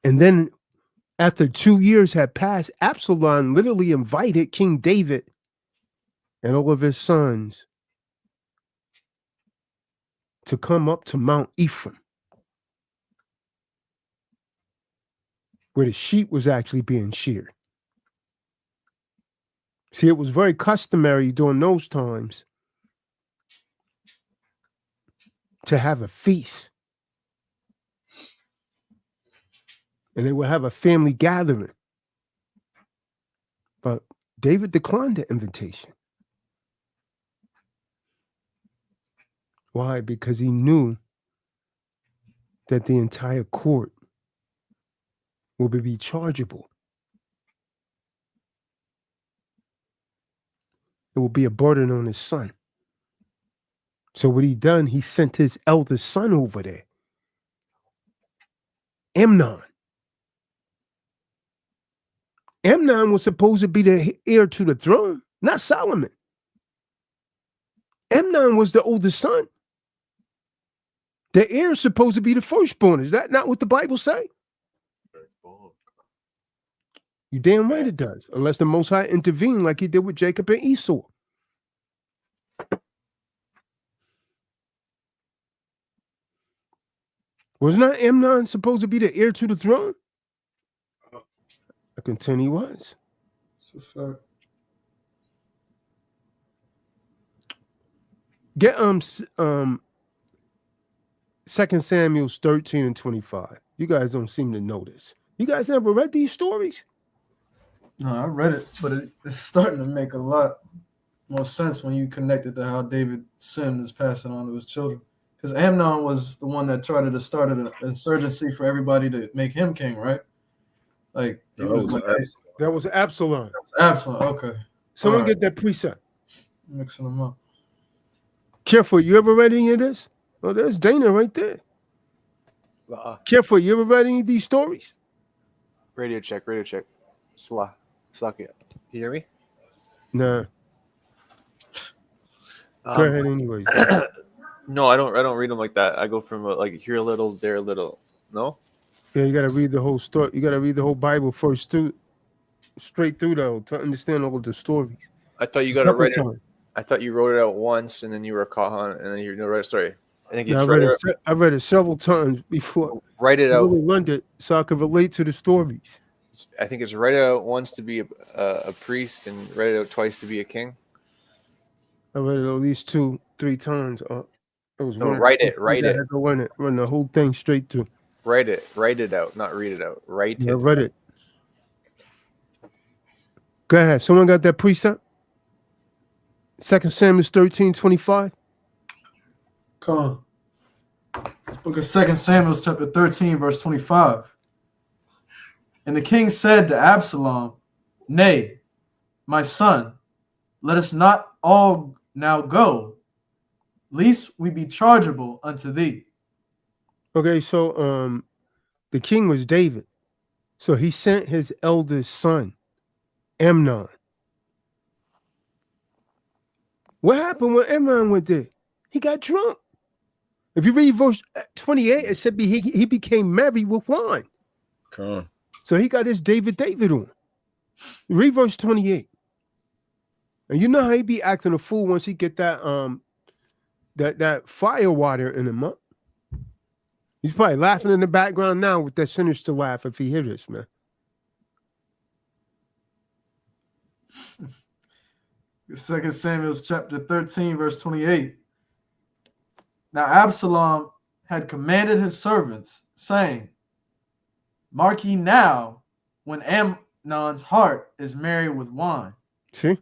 And then after 2 years had passed, Absalom literally invited King David and all of his sons to come up to Mount Ephraim, where the sheep was actually being sheared. See, it was very customary during those times to have a feast. And they would have a family gathering. But David declined the invitation. Why? Because he knew that the entire court would be chargeable. It will be a burden on his son. So what he done, he sent his eldest son over there, Amnon. Amnon was supposed to be the heir to the throne, not Solomon. Amnon was the oldest son. The heir is supposed to be the firstborn. Is that not what the Bible say? You damn right it does. Unless the Most High intervened like he did with Jacob and Esau. Was not Amnon supposed to be the heir to the throne? I contend he was. It's a fact. Get 2 Samuel 13 and 25. You guys don't seem to know this. You guys never read these stories? No, I read it, but it's starting to make a lot more sense when you connect it to how David sin is passing on to his children. Because Amnon was the one that tried to start an insurgency for everybody to make him king, right? Like That was That was Absalom. Absalom. Okay, Someone All get that precept. mixing them up. Careful, you ever read any of this? Oh, there's Dana right there. Careful, you ever read any of these stories? Radio check. Slakia. Can you hear me? Nah. Go ahead anyways. No, I don't read them like that. I go from like here a little, there a little. No? Yeah, you gotta read the whole story. You gotta read the whole Bible first too. Straight through though, to understand all of the stories. I thought you got to write it. Time. I thought you wrote it out once and then you were caught on and then you read it. Sorry. I think Yeah, I read it several times before. Write it out. I learned it so I could relate to the stories. I think it's write it out once to be a priest and write it out twice to be a king. I read it at least 2-3 times. It was No, write it. I had to run the whole thing straight through. Write it out, not read it out. Write it. I read it. Go ahead. Someone got that precept? 2 Samuel 13:25. Come on. This book of 2 Samuel, chapter 13, verse 25. And the king said to Absalom, "Nay, my son, let us not all now go, lest we be chargeable unto thee." Okay, so the king was David. So he sent his eldest son, Amnon. What happened when Amnon went there? He got drunk. If you read verse 28, it said he became merry with wine. Come on. So he got his David on. Read verse 28. And you know how he be acting a fool once he get that that fire water in him, huh? He's probably laughing in the background now with that sinister laugh if he hears this, man. 2 Samuel chapter 13, verse 28. Now Absalom had commanded his servants, saying, "Mark ye now, when Amnon's heart is merry with wine." See?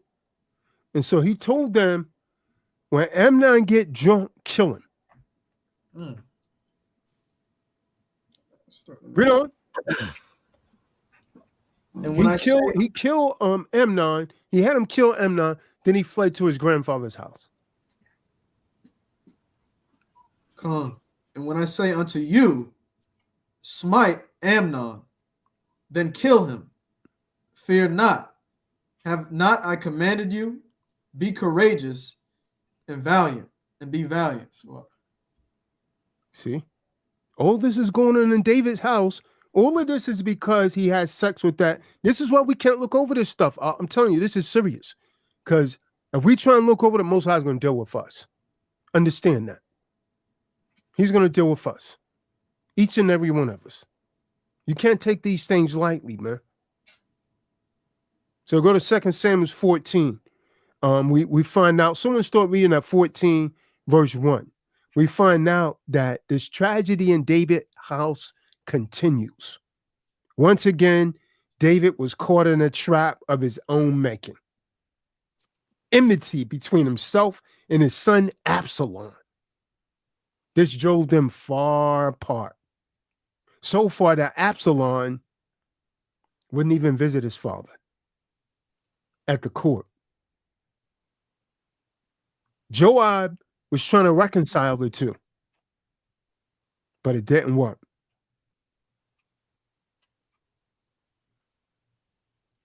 And so he told them, when Amnon get drunk, kill him. Read on. And when he killed Amnon, he had him kill Amnon, then he fled to his grandfather's house. Come on. And when I say unto you, smite Amnon, then kill him. Fear not. Have not I commanded you? Be courageous and valiant, and be valiant. See? All this is going on in David's house. All of this is because he has sex with that. This is why we can't look over this stuff. I'm telling you, this is serious. Because if we try and look over, the Most High is going to deal with us. Understand that. He's going to deal with us. Each and every one of us. You can't take these things lightly, man. So go to 2 Samuel 14. We find out, someone start reading at 14, verse 1. We find out that this tragedy in David's house continues. Once again, David was caught in a trap of his own making. Enmity between himself and his son Absalom. This drove them far apart. So far that Absalom wouldn't even visit his father at the court. Joab was trying to reconcile the two, but it didn't work.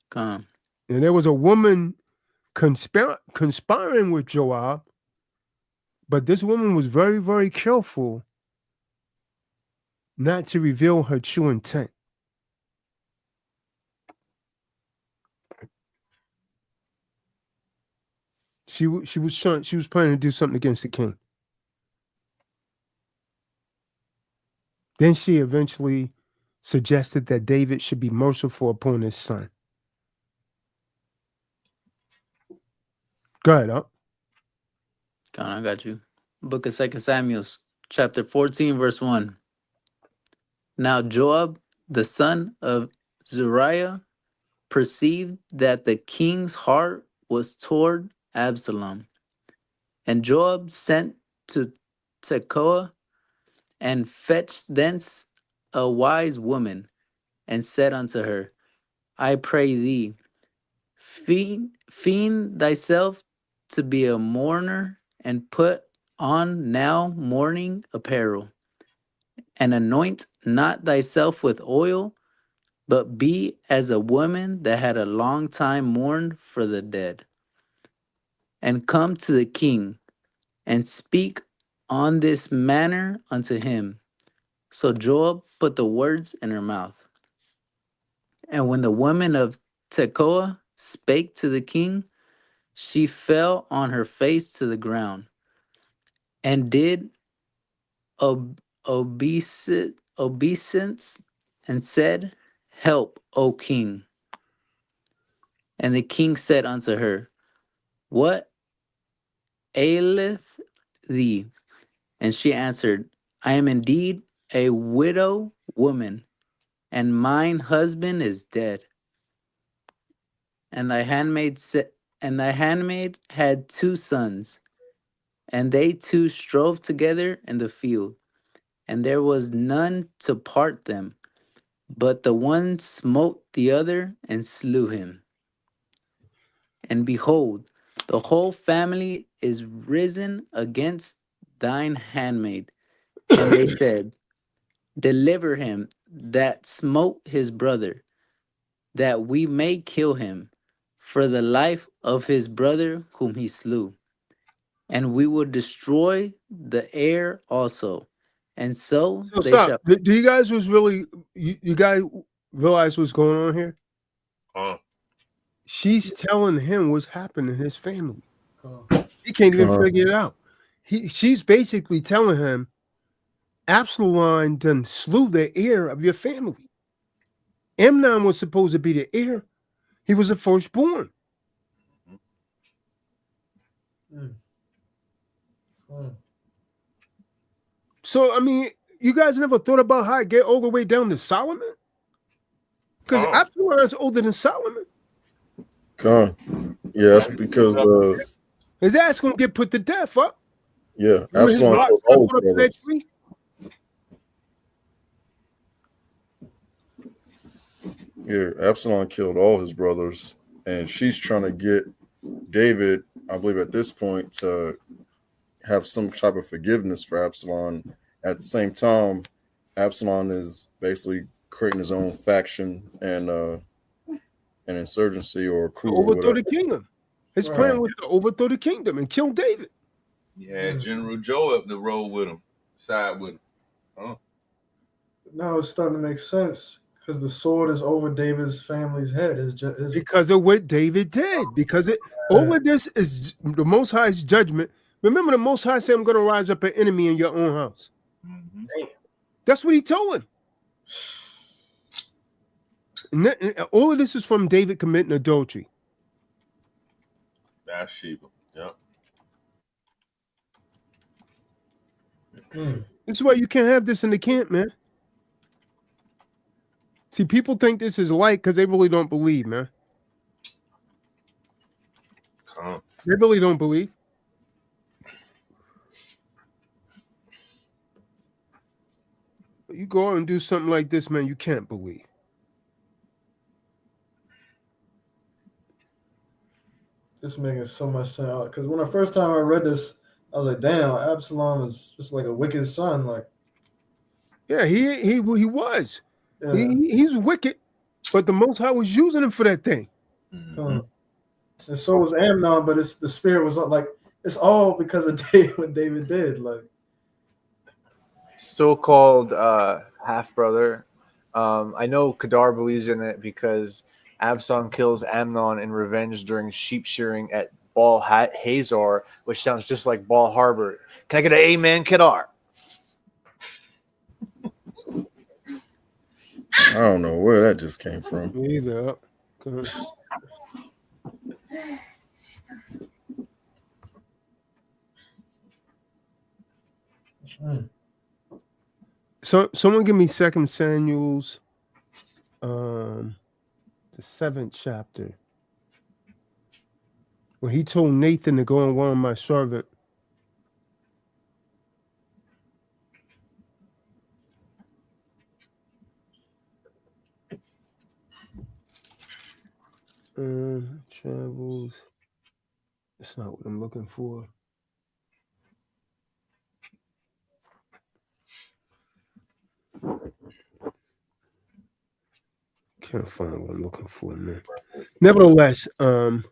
Come. And there was a woman conspiring with Joab, but this woman was very, very careful not to reveal her true intent. She was planning to do something against the king. Then she eventually suggested that David should be merciful upon his son. Go ahead, up. Come on, I got you. Book of 2 Samuel, chapter 14, verse 1. Now Joab, the son of Zeruiah, perceived that the king's heart was toward Absalom. And Joab sent to Tekoa and fetched thence a wise woman, and said unto her, I pray thee, feign thyself to be a mourner, and put on now mourning apparel, and anoint not thyself with oil, but be as a woman that had a long time mourned for the dead. And come to the king, and speak on this manner unto him. So Joab put the words in her mouth. And when the woman of Tekoa spake to the king, she fell on her face to the ground, and did obeisance, and said, Help, O king. And the king said unto her, What aileth thee? And she answered, I am indeed a widow woman, and mine husband is dead. And thy handmaid had 2 sons, and they two strove together in the field, and there was none to part them, but the one smote the other and slew him. And behold, the whole family is risen against thine handmaid. And they said, Deliver him that smote his brother, that we may kill him for the life of his brother whom he slew. And we will destroy the heir also. And so So they stop. shall. Do you guys you guys realize what's going on here? She's telling him what's happening in his family. He can't even figure it out. She's basically telling him, Absalom done slew the heir of your family. Amnon was supposed to be the heir. He was the firstborn. So, I mean, you guys never thought about how it get all the way down to Solomon? Because Absalom's older than Solomon. Yes, because his ass gonna get put to death, huh? Yeah, Absalom killed all his brothers. Yeah, Absalom killed all his brothers, and she's trying to get David, I believe at this point, to have some type of forgiveness for Absalom. At the same time, Absalom is basically creating his own faction and an insurgency or coup. Overthrow the kingdom. His plan was to overthrow the kingdom and kill David. He had General Joab to roll with him, side with him. Now it's starting to make sense because the sword is over David's family's head. Because of what David did. Because all of this is the Most High's judgment. Remember, the Most High said, I'm going to rise up an enemy in your own house. Mm-hmm. That's what he told him. And all of this is from David committing adultery. Bathsheba. Yep. This is why you can't have this in the camp, man. See, people think this is light because they really don't believe, man. They really don't believe. You go out and do something like this, man, you can't believe. This making so much sense because when the first time I read this I was like, damn, Absalom is just like a wicked son. Like, Yeah, he was. yeah. He's wicked, but the Most High was using him for that thing. And so was Amnon, but the spirit was like, it's all because of what David did. Like, So-called half brother. I know Kadar believes in it because Absalom kills Amnon in revenge during sheep shearing at Baal Hazor, which sounds just like Baal Harbor. Can I get an amen, Kadar? I don't know where that just came from. Me either. So someone give me 2 Samuel's the 7th chapter, where he told Nathan to go and warn my servant. Travels. That's not what I'm looking for. Can't find what I'm looking for, man. Nevertheless, what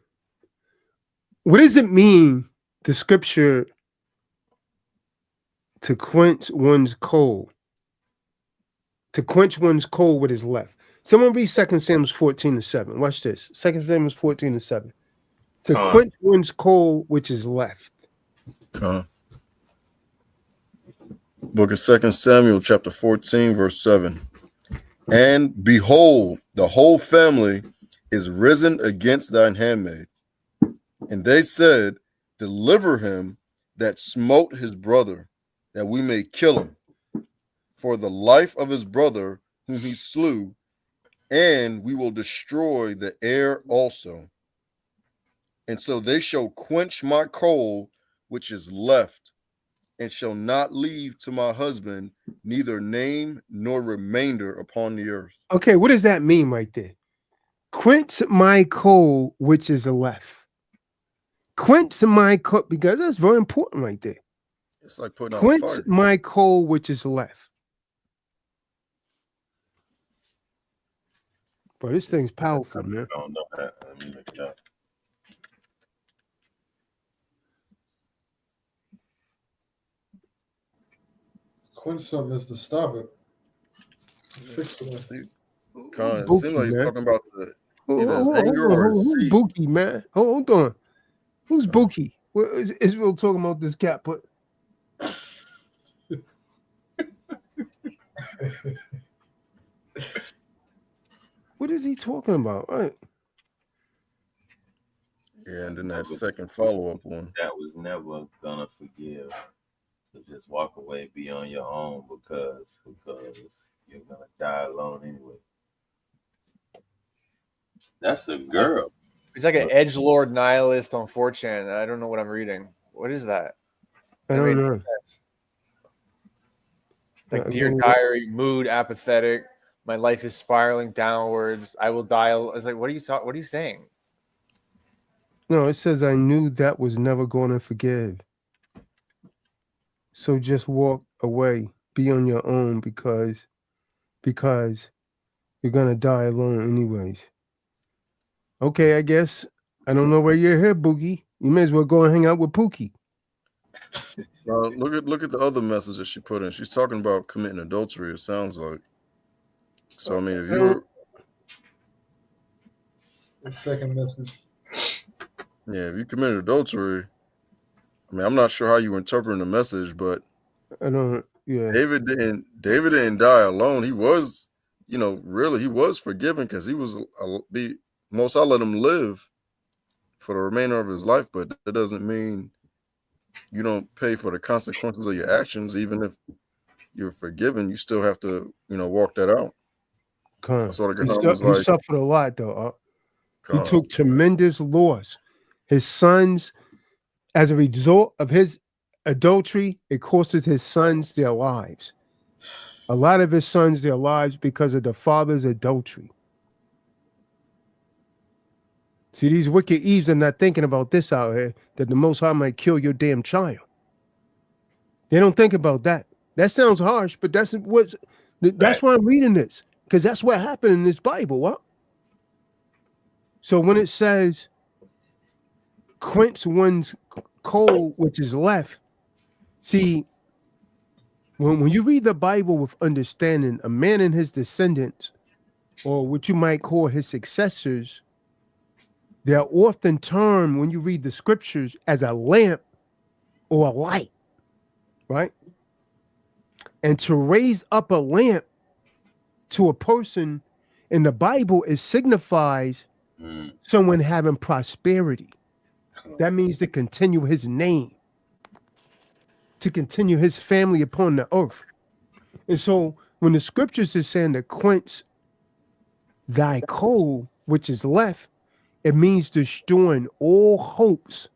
does it mean, the scripture, to quench one's coal? To quench one's coal with his left. Someone read 2 Samuel 14:7. Watch this. 2 Samuel 14:7. To quench one's coal which is left. Book of 2 Samuel, chapter 14, verse 7. And behold, the whole family is risen against thine handmaid. And they said, deliver him that smote his brother, that we may kill him, for the life of his brother whom he slew, and we will destroy the heir also. And so they shall quench my coal which is left, and shall not leave to my husband neither name nor remainder upon the earth. Okay, what does that mean right there? Quench my coal which is left. Quench my coal, because that's very important right there. It's like putting out quench fire. My coal which is left. But this thing's powerful, man. I don't know that. Let me look it up. quench something is to stop it. Fix it. It seems like he's talking about the anger or who's seed. Buki, man? Hold on. Who's Buki? What is Israel talking about this cat put? What is he talking about? Right. Yeah, and then that second follow-up one. That was never gonna forgive. So just walk away, be on your own because you're gonna die alone anyway. That's a girl. It's like an edgelord nihilist on 4chan. I don't know what I'm reading. What is that? I don't know. Like dear diary, mood apathetic. My life is spiraling downwards. I will die. It's like, what are you saying? No, it says I knew that was never going to forgive. So just walk away, be on your own because you're gonna die alone anyways. Okay, I guess I don't know where you're here, Boogie. You may as well go and hang out with Pookie. Look at the other message that she put in. She's talking about committing adultery. It sounds like. So I mean, if you were the second message. Yeah, if you committed adultery, I mean, I'm not sure how you were interpreting the message, but I don't. Yeah, David didn't die alone. He was, really, he was forgiven because he was Most High let him live for the remainder of his life. But that doesn't mean you don't pay for the consequences of your actions. Even if you're forgiven, you still have to, walk that out. That's what he suffered a lot, though. He took tremendous loss. His sons, as a result of his adultery, it costed his sons their lives. A lot of his sons their lives because of the father's adultery. See, these wicked Eves are not thinking about this out here, that the Most High might kill your damn child. They don't think about that. That sounds harsh, but that's Right. why I'm reading this, because that's what happened in this Bible. What? So when it says quench one's coal which is left, see, when you read the Bible with understanding, a man and his descendants, or what you might call his successors, they're often termed, when you read the scriptures, as a lamp or a light, right? And to raise up a lamp to a person in the Bible, it signifies someone having prosperity. That means to continue his name, to continue his family upon the earth. And so when the scriptures is saying to quench thy coal, which is left, it means destroying all hopes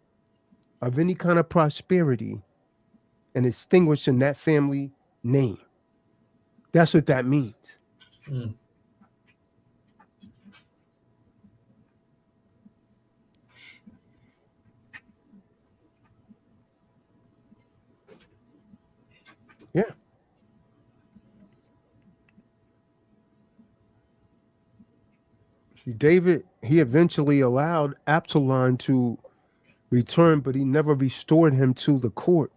of any kind of prosperity and extinguishing that family name. That's what that means. Mm. Yeah. See, David, he eventually allowed Absalom to return, but he never restored him to the court.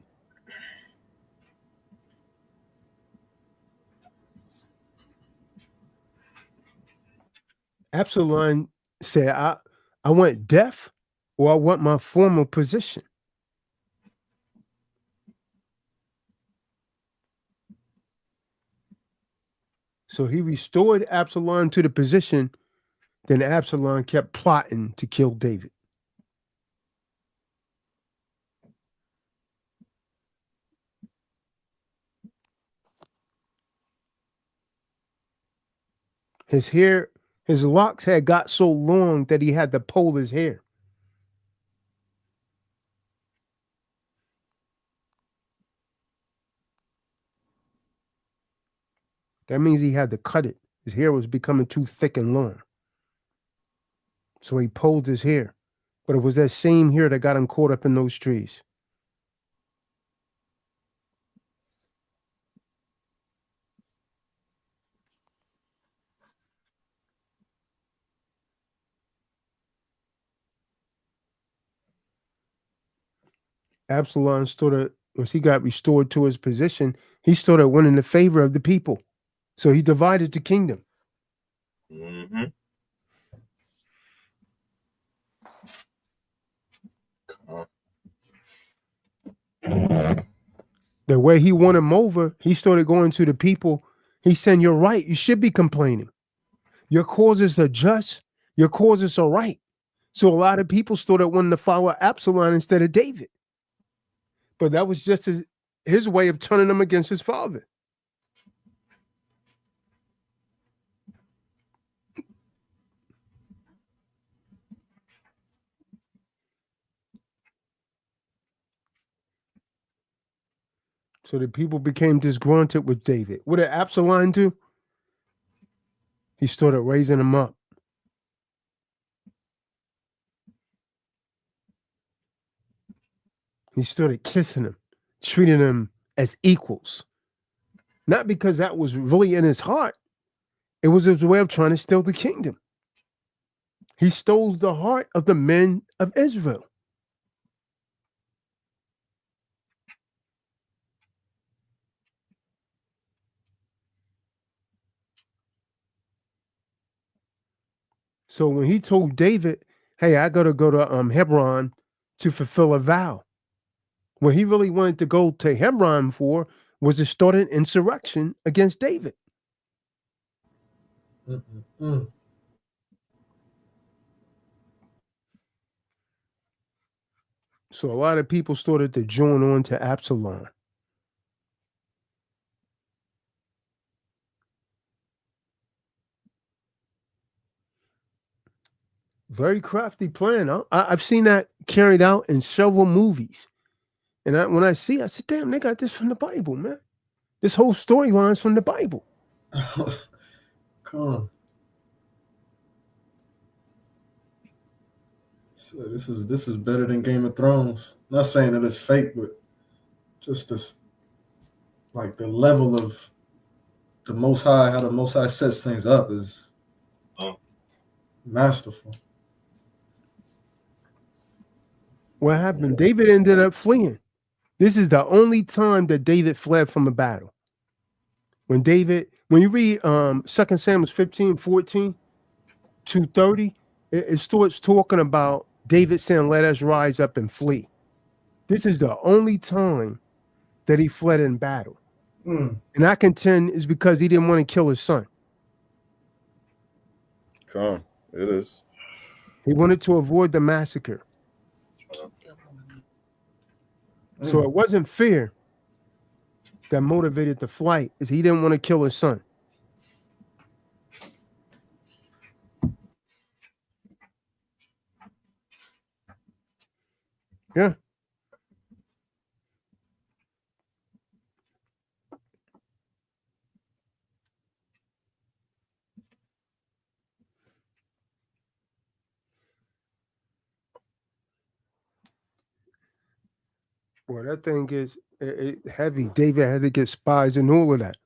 Absalom said, I want death or I want my former position. So he restored Absalom to the position. Then Absalom kept plotting to kill David. His hair, his locks had got so long that he had to pull his hair. That means he had to cut it. His hair was becoming too thick and long. So he pulled his hair. But it was that same hair that got him caught up in those trees. Absalom started, once he got restored to his position, he started winning the favor of the people. So he divided the kingdom. Mm-hmm. The way he won him over, he started going to the people. He said, "You're right. You should be complaining. Your causes are just. Your causes are right." So a lot of people started wanting to follow Absalom instead of David. But that was just his way of turning them against his father. So the people became disgruntled with David. What did Absalom do? He started raising him up. He started kissing him, treating him as equals. Not because that was really in his heart. It was his way of trying to steal the kingdom. He stole the heart of the men of Israel. So when he told David, "Hey, I got to go to Hebron to fulfill a vow," what he really wanted to go to Hebron for was to start an insurrection against David. Mm-mm-mm. So a lot of people started to join on to Absalom. Very crafty plan. I've seen that carried out in several movies. And when I see it, I said, damn, they got this from the Bible, man. This whole storyline is from the Bible. Come on. So this is better than Game of Thrones. Not saying that it's fake, but just this like the level of the Most High, how the Most High sets things up is masterful. What happened? David ended up fleeing. This is the only time that David fled from a battle. When you read 2 Samuel 15, 14 to 30, it starts talking about David saying, let us rise up and flee. This is the only time that he fled in battle. And I contend is because he didn't want to kill his son. Come, it is. He wanted to avoid the massacre. So it wasn't fear that motivated the flight, is he didn't want to kill his son. Yeah. Well, that thing is heavy. David had to get spies and all of that.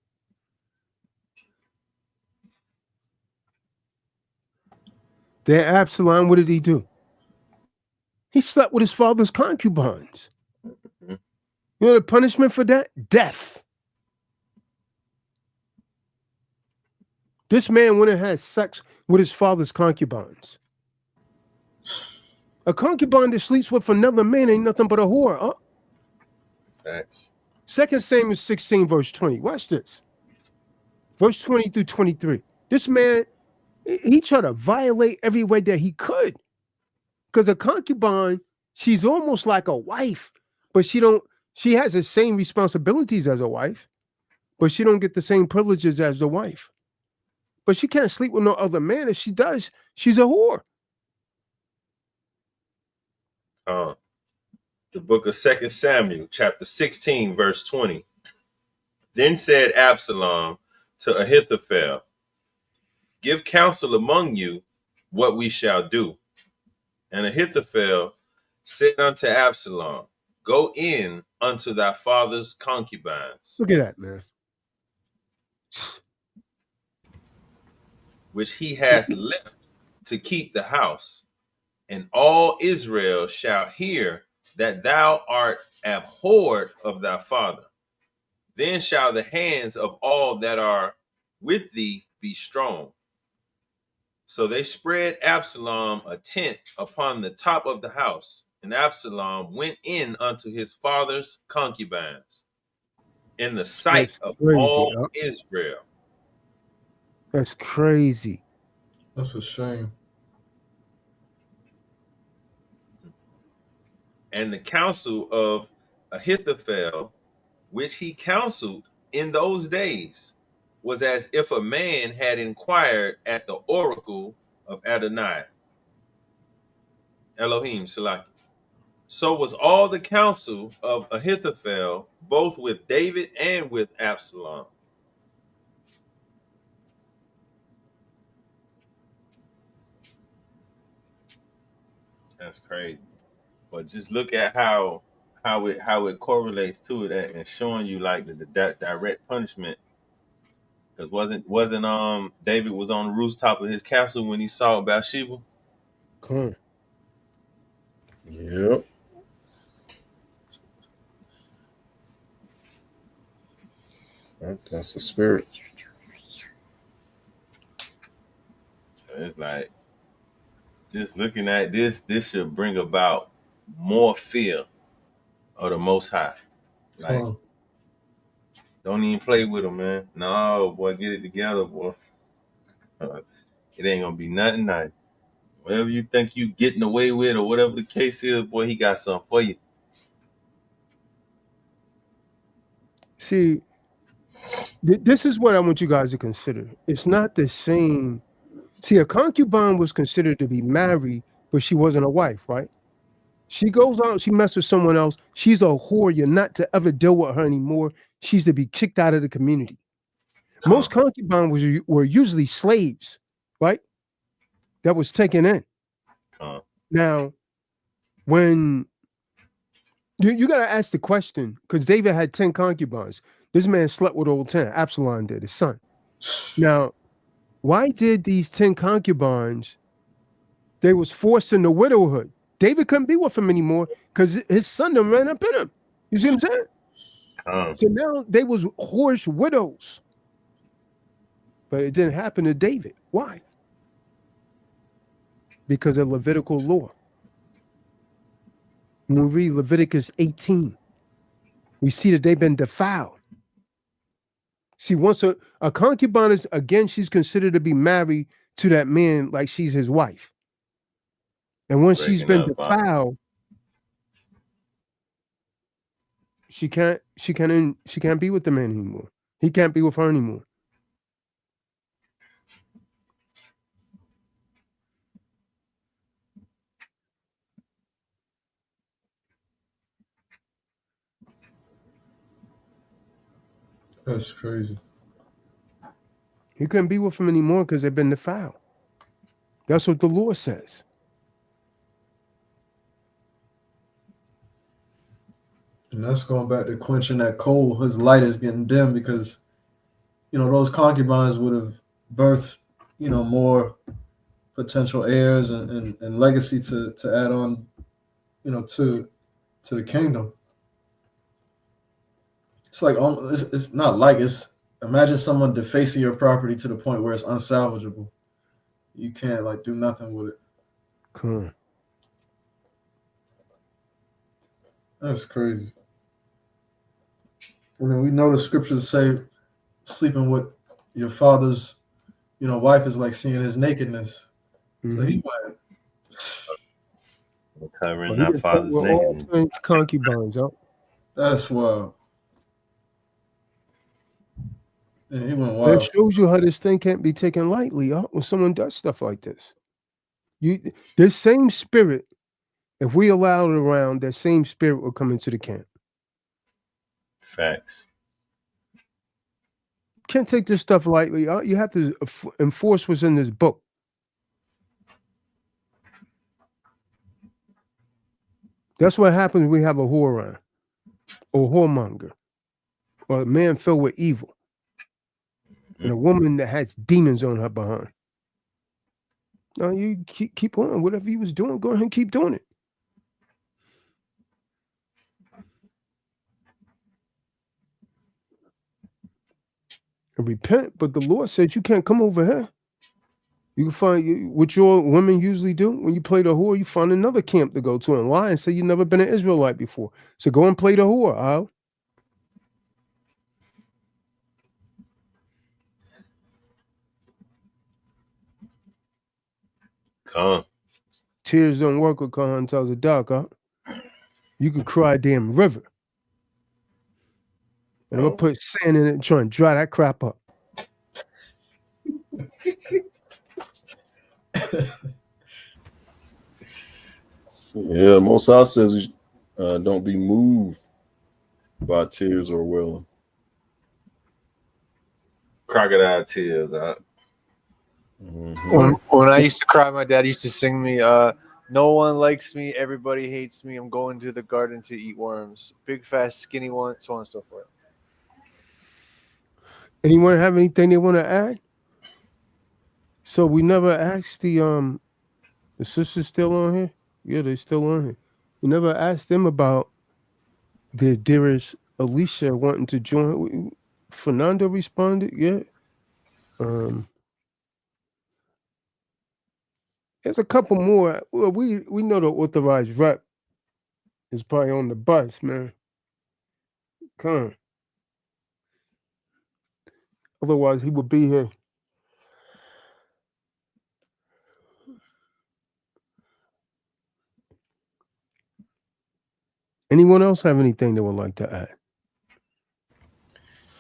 Then Absalom, what did he do? He slept with his father's concubines. You know the punishment for that? Death. This man went and had sex with his father's concubines. A concubine that sleeps with another man ain't nothing but a whore. Huh? Facts. 2 Samuel 16, verse 20. Watch this. Verse 20 through 23. This man, he tried to violate every way that he could. Because a concubine, she's almost like a wife, but she has the same responsibilities as a wife, but she don't get the same privileges as the wife. But she can't sleep with no other man. If she does, she's a whore. The book of 2 Samuel, chapter 16, verse 20. Then said Absalom to Ahithophel, give counsel among you what we shall do. And Ahithophel said unto Absalom, go in unto thy father's concubines. Look at that, man. Which he hath left to keep the house, and all Israel shall hear that thou art abhorred of thy father. Then shall the hands of all that are with thee be strong. So they spread Absalom a tent upon the top of the house, and Absalom went in unto his father's concubines in the sight of all Israel. That's crazy. That's a shame. And the counsel of Ahithophel, which he counseled in those days, was as if a man had inquired at the oracle of Adonai. Elohim Salaki. So was all the counsel of Ahithophel, both with David and with Absalom. That's crazy. But just look at how it correlates to it and showing you like the direct punishment. Because wasn't David was on the rooftop of his castle when he saw Bathsheba? Cool. Yep. That's the spirit. So it's like, just looking at this should bring about more fear of the Most High. Like, don't even play with him, man. No, boy, get it together, boy. It ain't gonna be nothing nice. Whatever you think you getting away with or whatever the case is, boy, he got something for you. See, this is what I want you guys to consider. It's not the same. See, a concubine was considered to be married, but she wasn't a wife, right? She goes out, she messes with someone else. She's a whore. You're not to ever deal with her anymore. She's to be kicked out of the community. Most concubines were usually slaves, right? That was taken in. Now, when you got to ask the question, because David had 10 concubines. This man slept with all 10. Absalom did, his son. Now, why did these 10 concubines, they was forced into widowhood? David couldn't be with him anymore because his son done ran up in him. You see what I'm saying? So now they was whorish widows. But it didn't happen to David. Why? Because of Levitical law. When we read Leviticus 18, we see that they've been defiled. See, once a concubine is, again, she's considered to be married to that man like she's his wife. And once she's been defiled, she can't be with the man anymore. He can't be with her anymore. That's crazy. He couldn't be with him anymore because they've been defiled. That's what the law says. And that's going back to quenching that coal. His light is getting dim because, those concubines would have birthed, more potential heirs and legacy to add on, to the kingdom. It's like, it's not like it's, imagine someone defacing your property to the point where it's unsalvageable. You can't do nothing with it. Cool. That's crazy. I mean, we know the scriptures say sleeping with your father's, wife is like seeing his nakedness. Mm-hmm. So he went. Covering our father's nakedness. Concubines, huh? That's wild. Yeah, he went wild. That shows you how this thing can't be taken lightly, huh? When someone does stuff like this. This same spirit, if we allow it around, that same spirit will come into the camp. Facts. Can't take this stuff lightly. You have to enforce what's in this book. That's what happens when we have a whore around, or a whoremonger, or a man filled with evil, and a woman that has demons on her behind. No, you keep on. Whatever he was doing, go ahead and keep doing it. And repent, but the Lord says you can't come over here. You can find what your women usually do when you play the whore. You find another camp to go to and lie and say you've never been an Israelite before. So go and play the whore, Al. Come. Tears don't work with Khan tells the doc, huh? You can cry a damn river. And I'm gonna put sand in it and try and dry that crap up. Yeah, Most High says don't be moved by tears or wailing. Crocodile tears, huh? Mm-hmm. When I used to cry, my dad used to sing me, no one likes me, everybody hates me, I'm going to the garden to eat worms. Big, fast, skinny one, so on and so forth. Anyone have anything they want to add? So we never asked the sisters still on here? Yeah, they're still on here. We never asked them about their dearest Alicia wanting to join. Fernando responded, yeah. There's a couple more. Well, we know the authorized rep is probably on the bus, man. Come on. Otherwise, he would be here. Anyone else have anything they would like to add?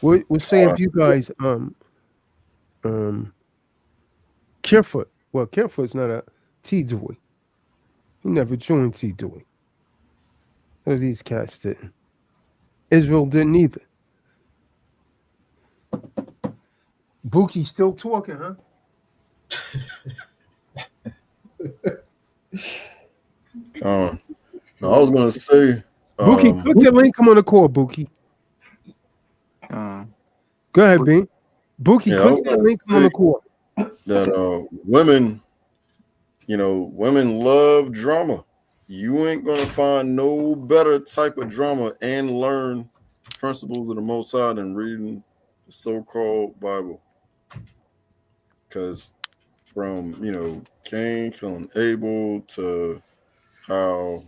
We're saying if you guys Carefoot. Well, Carefoot's not a T-Dewey. He never joined T-Dewey. None of these cats didn't. Israel didn't either. Buki still talking, huh? No, I was gonna say Buki, click the link. Come on the call, Buki. Go ahead, Bean. Buki, Yeah, I was click that gonna link on say the court. that women, women love drama. You ain't gonna find no better type of drama and learn principles of the Most High than reading the so-called Bible. Because from Cain killing Abel to how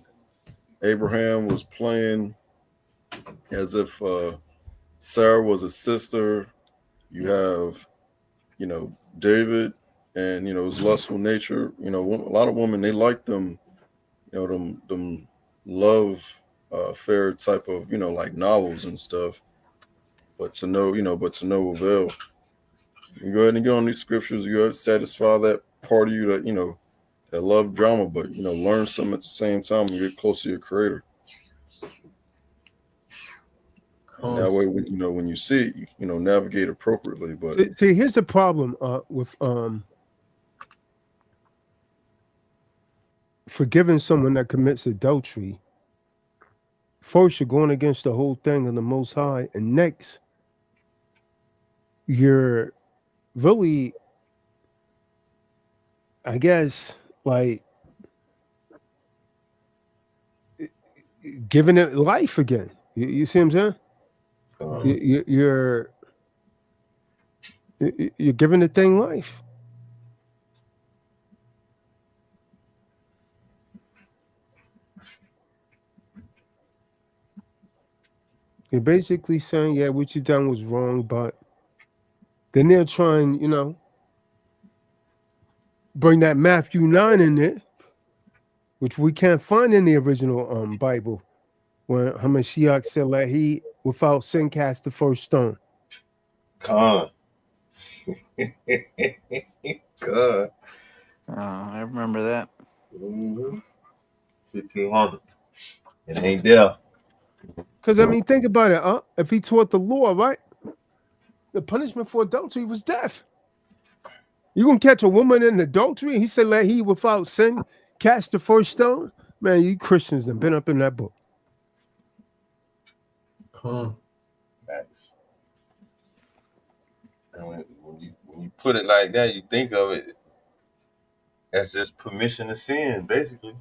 Abraham was playing as if Sarah was a sister. You have David and his lustful nature. A lot of women, they like them, them love affair type of like novels and stuff. But to no avail. You go ahead and get on these scriptures. You got to satisfy that part of you that that love drama, but learn something at the same time and get close to your creator. And that way, when you see it, you navigate appropriately. But See, here's the problem with forgiving someone that commits adultery. First, you're going against the whole thing of the Most High, and next, you're really, I guess, like giving it life again. You see what I'm saying? You're giving the thing life. You're basically saying, yeah, what you done was wrong, but then they're trying, bring that Matthew 9 in there, which we can't find in the original Bible, when Hamashiach said, "Let he without sin cast the first stone." God. God. I remember that. 1500. It ain't there. Because I mean, think about it. If he taught the law, right, the punishment for adultery was death. You gonna catch a woman in adultery? He said, "Let he without sin cast the first stone." Man, you Christians have been up in that book. Facts. And when you put it like that, you think of it as just permission to sin, basically.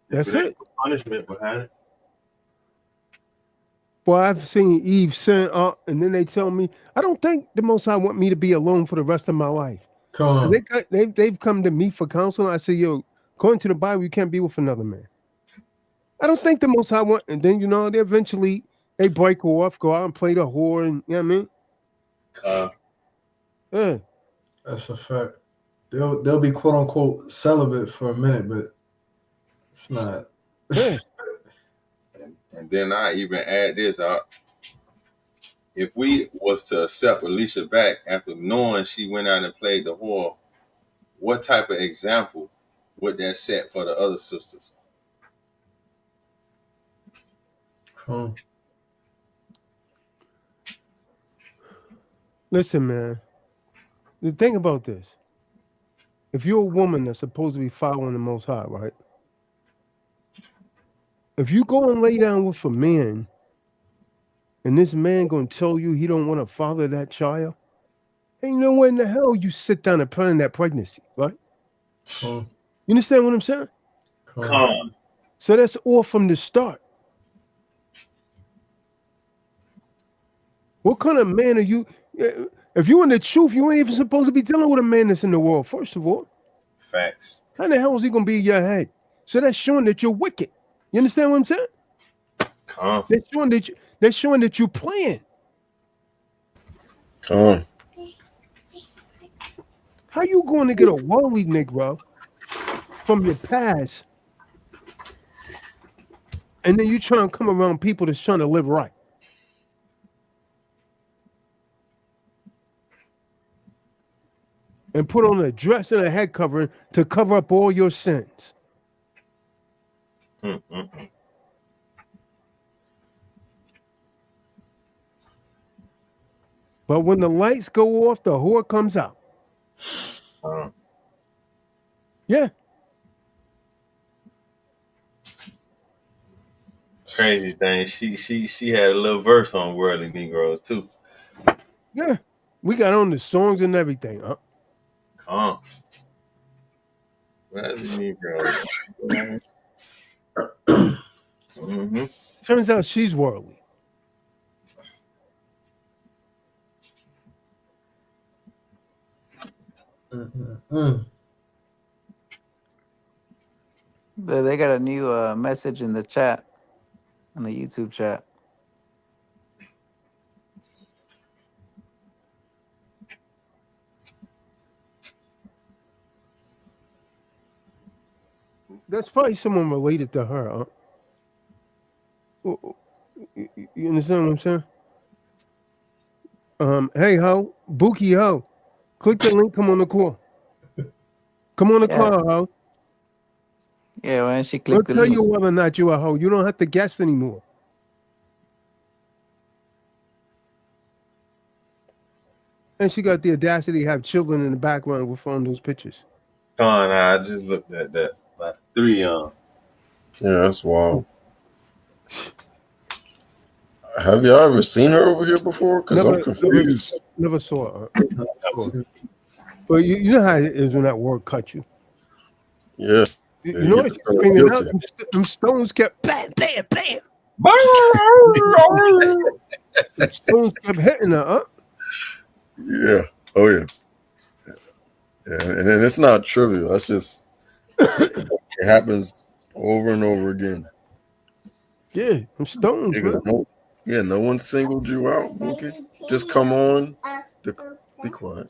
That's it. Punishment behind it. Well, I've seen Eve sin, and then they tell me, I don't think the Most High want me to be alone for the rest of my life. They've come to me for counsel. I say, yo, according to the Bible, you can't be with another man. I don't think the Most High want, and then they eventually they break off, go out and play the whore, and you know what I mean? Yeah, that's a fact. They'll be quote unquote celibate for a minute, but it's not. Yeah. And then I even add this out. If we was to accept Alicia back after knowing she went out and played the whore, what type of example would that set for the other sisters? Cool. Listen, man. The thing about this, if you're a woman that's supposed to be following the Most High, right? If you go and lay down with a man, and this man gonna tell you he don't want to father that child, ain't no way in the hell you sit down and plan that pregnancy, right? Cool. You understand what I'm saying? Cool. So that's all from the start. What kind of man are you? If you in the truth, you ain't even supposed to be dealing with a man that's in the world, first of all. Facts. How the hell is he gonna be in your head? So that's showing that you're wicked. You understand what I'm saying? Cool. They're showing that you're playing. Come on. How you going to get a worldly Negro from your past, and then you trying to come around people that's trying to live right? And put on a dress and a head covering to cover up all your sins. But when the lights go off, the whore comes out. Yeah. Crazy thing. She had a little verse on worldly Negroes too. Yeah, we got on the songs and everything. Calm. Where's the Negro? Mm-hmm. Turns out she's worldly. They got a new message in the chat, on the YouTube chat. That's probably someone related to her. You understand what I'm saying? Hey ho, Buki ho, click the link. Come on the call. Come on the Yeah, call, ho. yeah. Why don't she I'll click the tell link? you whether or not you're a hoe. You don't have to guess anymore. And she got the audacity to have children in the background with on those pictures. Con, I just looked at that. About 3 Yeah, that's wild. Have y'all ever seen her over here before? Because I'm confused. Never saw her. But you know how it is when that word cut you. Yeah. You know what she's screaming out? Them stones kept bam, bam, bam. Them stones kept hitting her. Yeah. Oh yeah. Yeah, and then it's not trivial. That's just it happens over and over again. Yeah, them stones, man. No one singled you out, Bookie. Just come on. Be quiet.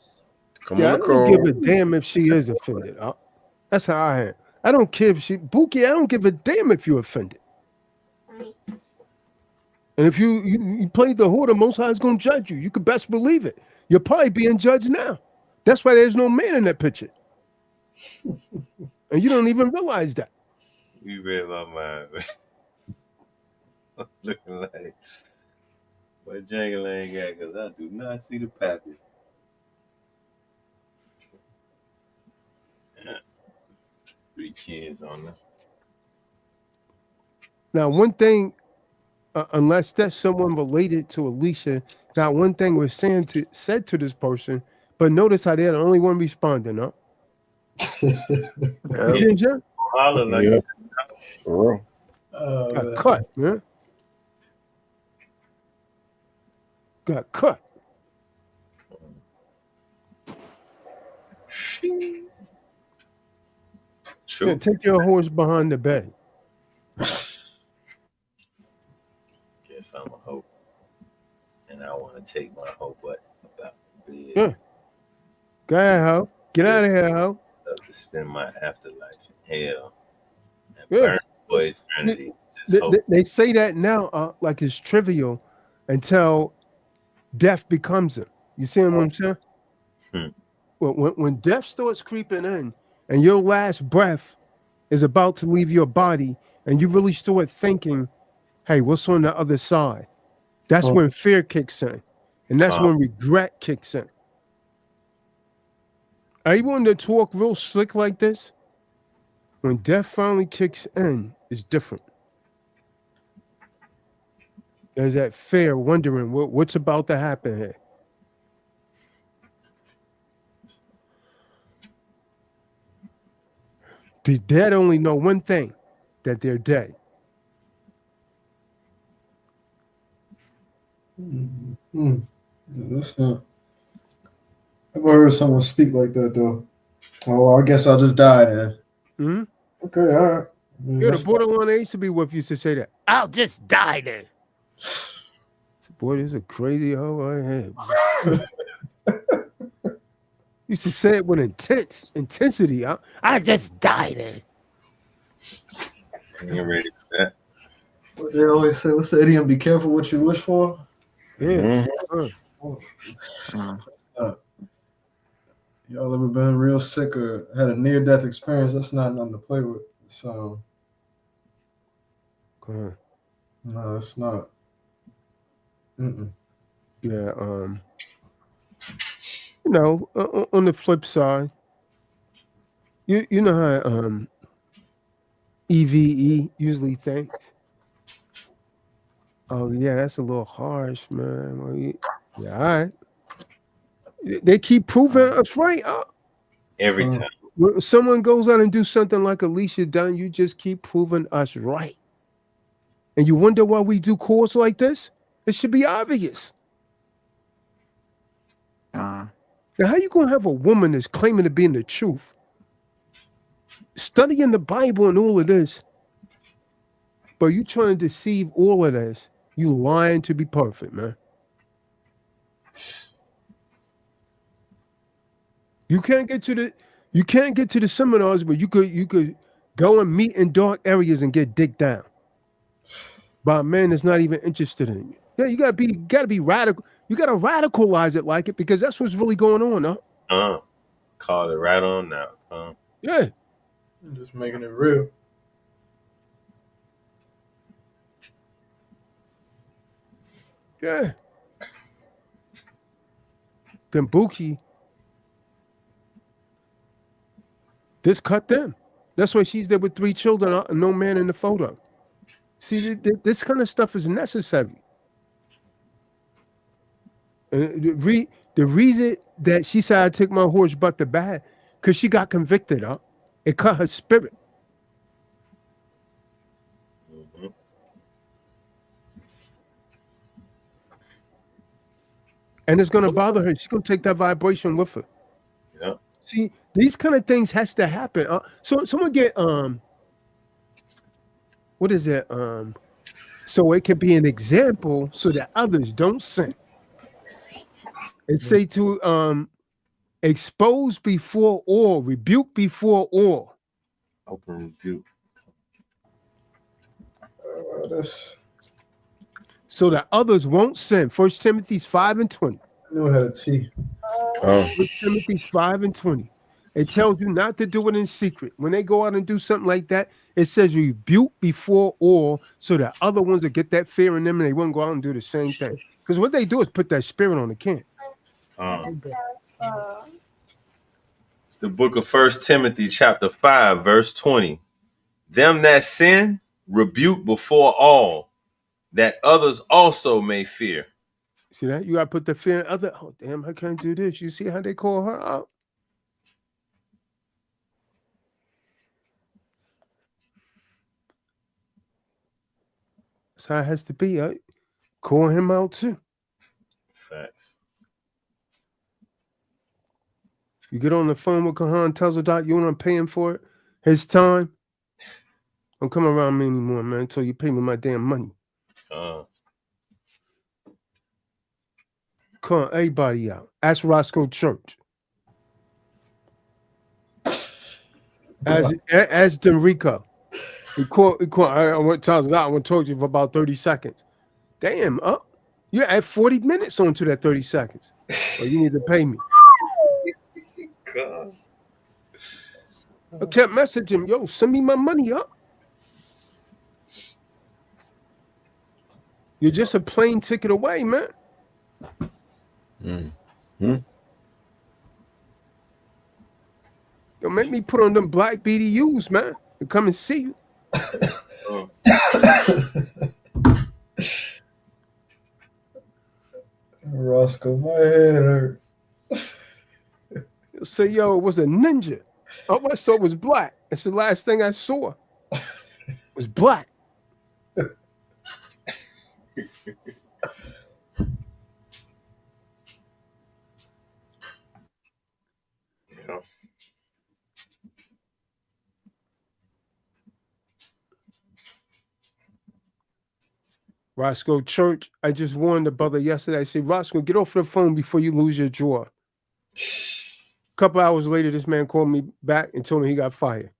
Come on I the don't call. give a damn if she is offended. That's how I am. I don't care if she Bookie. I don't give a damn if you're offended. And if you played the whore, the Most High is going to judge you. You could best believe it. You're probably being judged now. That's why there's no man in that picture. And you don't even realize that. You read my mind. I'm looking like what Jangle ain't got because I do not see the pappy. Yeah. 3 kids on there. Now, one thing, unless that's someone related to Alicia, now one thing was said to this person, but notice how they're the only one responding, huh? Ginger? Holler like Yeah. For real. Got cut, man. Got cut. True. Yeah, take your horse behind the bed. Guess I'm a hope. And I want to take my hope butt about the bed. Yeah. Go ahead, ho. Get out of here, ho. Love to spend my afterlife in hell and Yeah. burn for eternity. They say that now like it's trivial until death becomes it. You see what I'm saying? When death starts creeping in and your last breath is about to leave your body and you really start thinking, hey, what's on the other side? That's when fear kicks in. And that's when regret kicks in. Are you wanting to talk real slick like this? When death finally kicks in, it's different. There's that fear, wondering what's about to happen here. The dead only know one thing, that they're dead. That's not. I've heard someone speak like that though. Oh, I guess I'll just die then. Mm-hmm. Okay, all right. Yeah, the borderline I used to be with used to say that. I'll just die then. Boy, this is a crazy hoe I had. Used to say it with intensity. I just die then. You ready for that? What they always say, what's the idiom? Be careful what you wish for. Yeah. Y'all ever been real sick or had a near-death experience? That's not nothing to play with. So, no, it's not. Yeah. You know, on the flip side, you know how EVE usually thinks. Oh yeah, that's a little harsh, man. Well, yeah, all right. They keep proving us right. Every time. When someone goes out and do something like Alicia done, you just keep proving us right. And you wonder why we do calls like this? It should be obvious. Now, how you gonna have a woman that's claiming to be in the truth, studying the Bible and all of this, but you trying to deceive all of this? You lying to be perfect, man. You can't get to the seminars, but you could go and meet in dark areas and get dicked down by a man that's not even interested in you. Yeah, you gotta be radical. You gotta radicalize it like it, because that's what's really going on, huh? Call it right on now. Yeah. I'm just making it real. Yeah. Then Buki, this cut them. That's why she's there with 3 children and no man in the photo. See, this kind of stuff is necessary. The reason that she said I took my horse butt to bad, because she got convicted, huh? It cut her spirit. Mm-hmm. And it's gonna bother her. She's gonna take that vibration with her. Yeah. See, these kind of things has to happen. So someone get what is it? So it can be an example so that others don't sin. And say to expose before all, rebuke before all. Open rebuke. So that others won't sin. 1 Timothy 5:20. I knew it had a T. 1 Timothy 5:20. It tells you not to do it in secret. When they go out and do something like that, it says rebuke before all, so that other ones will get that fear in them and they won't go out and do the same thing. Because what they do is put that spirit on the camp. It's the book of 1 Timothy chapter 5, verse 20. Them that sin, rebuke before all, that others also may fear. See that? You got to put the fear in other. Oh, damn, I can't do this. You see how they call her out? That's how it has to be. Call him out too. Facts. You get on the phone with Kahan, tells her that you want to pay him for it, his time. Don't come around me anymore, man, until you pay me my damn money. Call everybody out. Ask Roscoe Church. As Denrico. He called. I want to talk to you for about 30 seconds. Damn, you're at 40 minutes onto that 30 seconds. So you need to pay me. God. I kept messaging him, yo, send me my money up. You're just a plane ticket away, man. Don't make me put on them black BDUs, man, and come and see you. Roscoe, my head hurt. He'll say, yo, it was a ninja. All I saw was black. That's the last thing I saw. It was black. Roscoe Church, I just warned the brother yesterday. I said, Roscoe, get off the phone before you lose your jaw. A couple hours later, this man called me back and told me he got fired.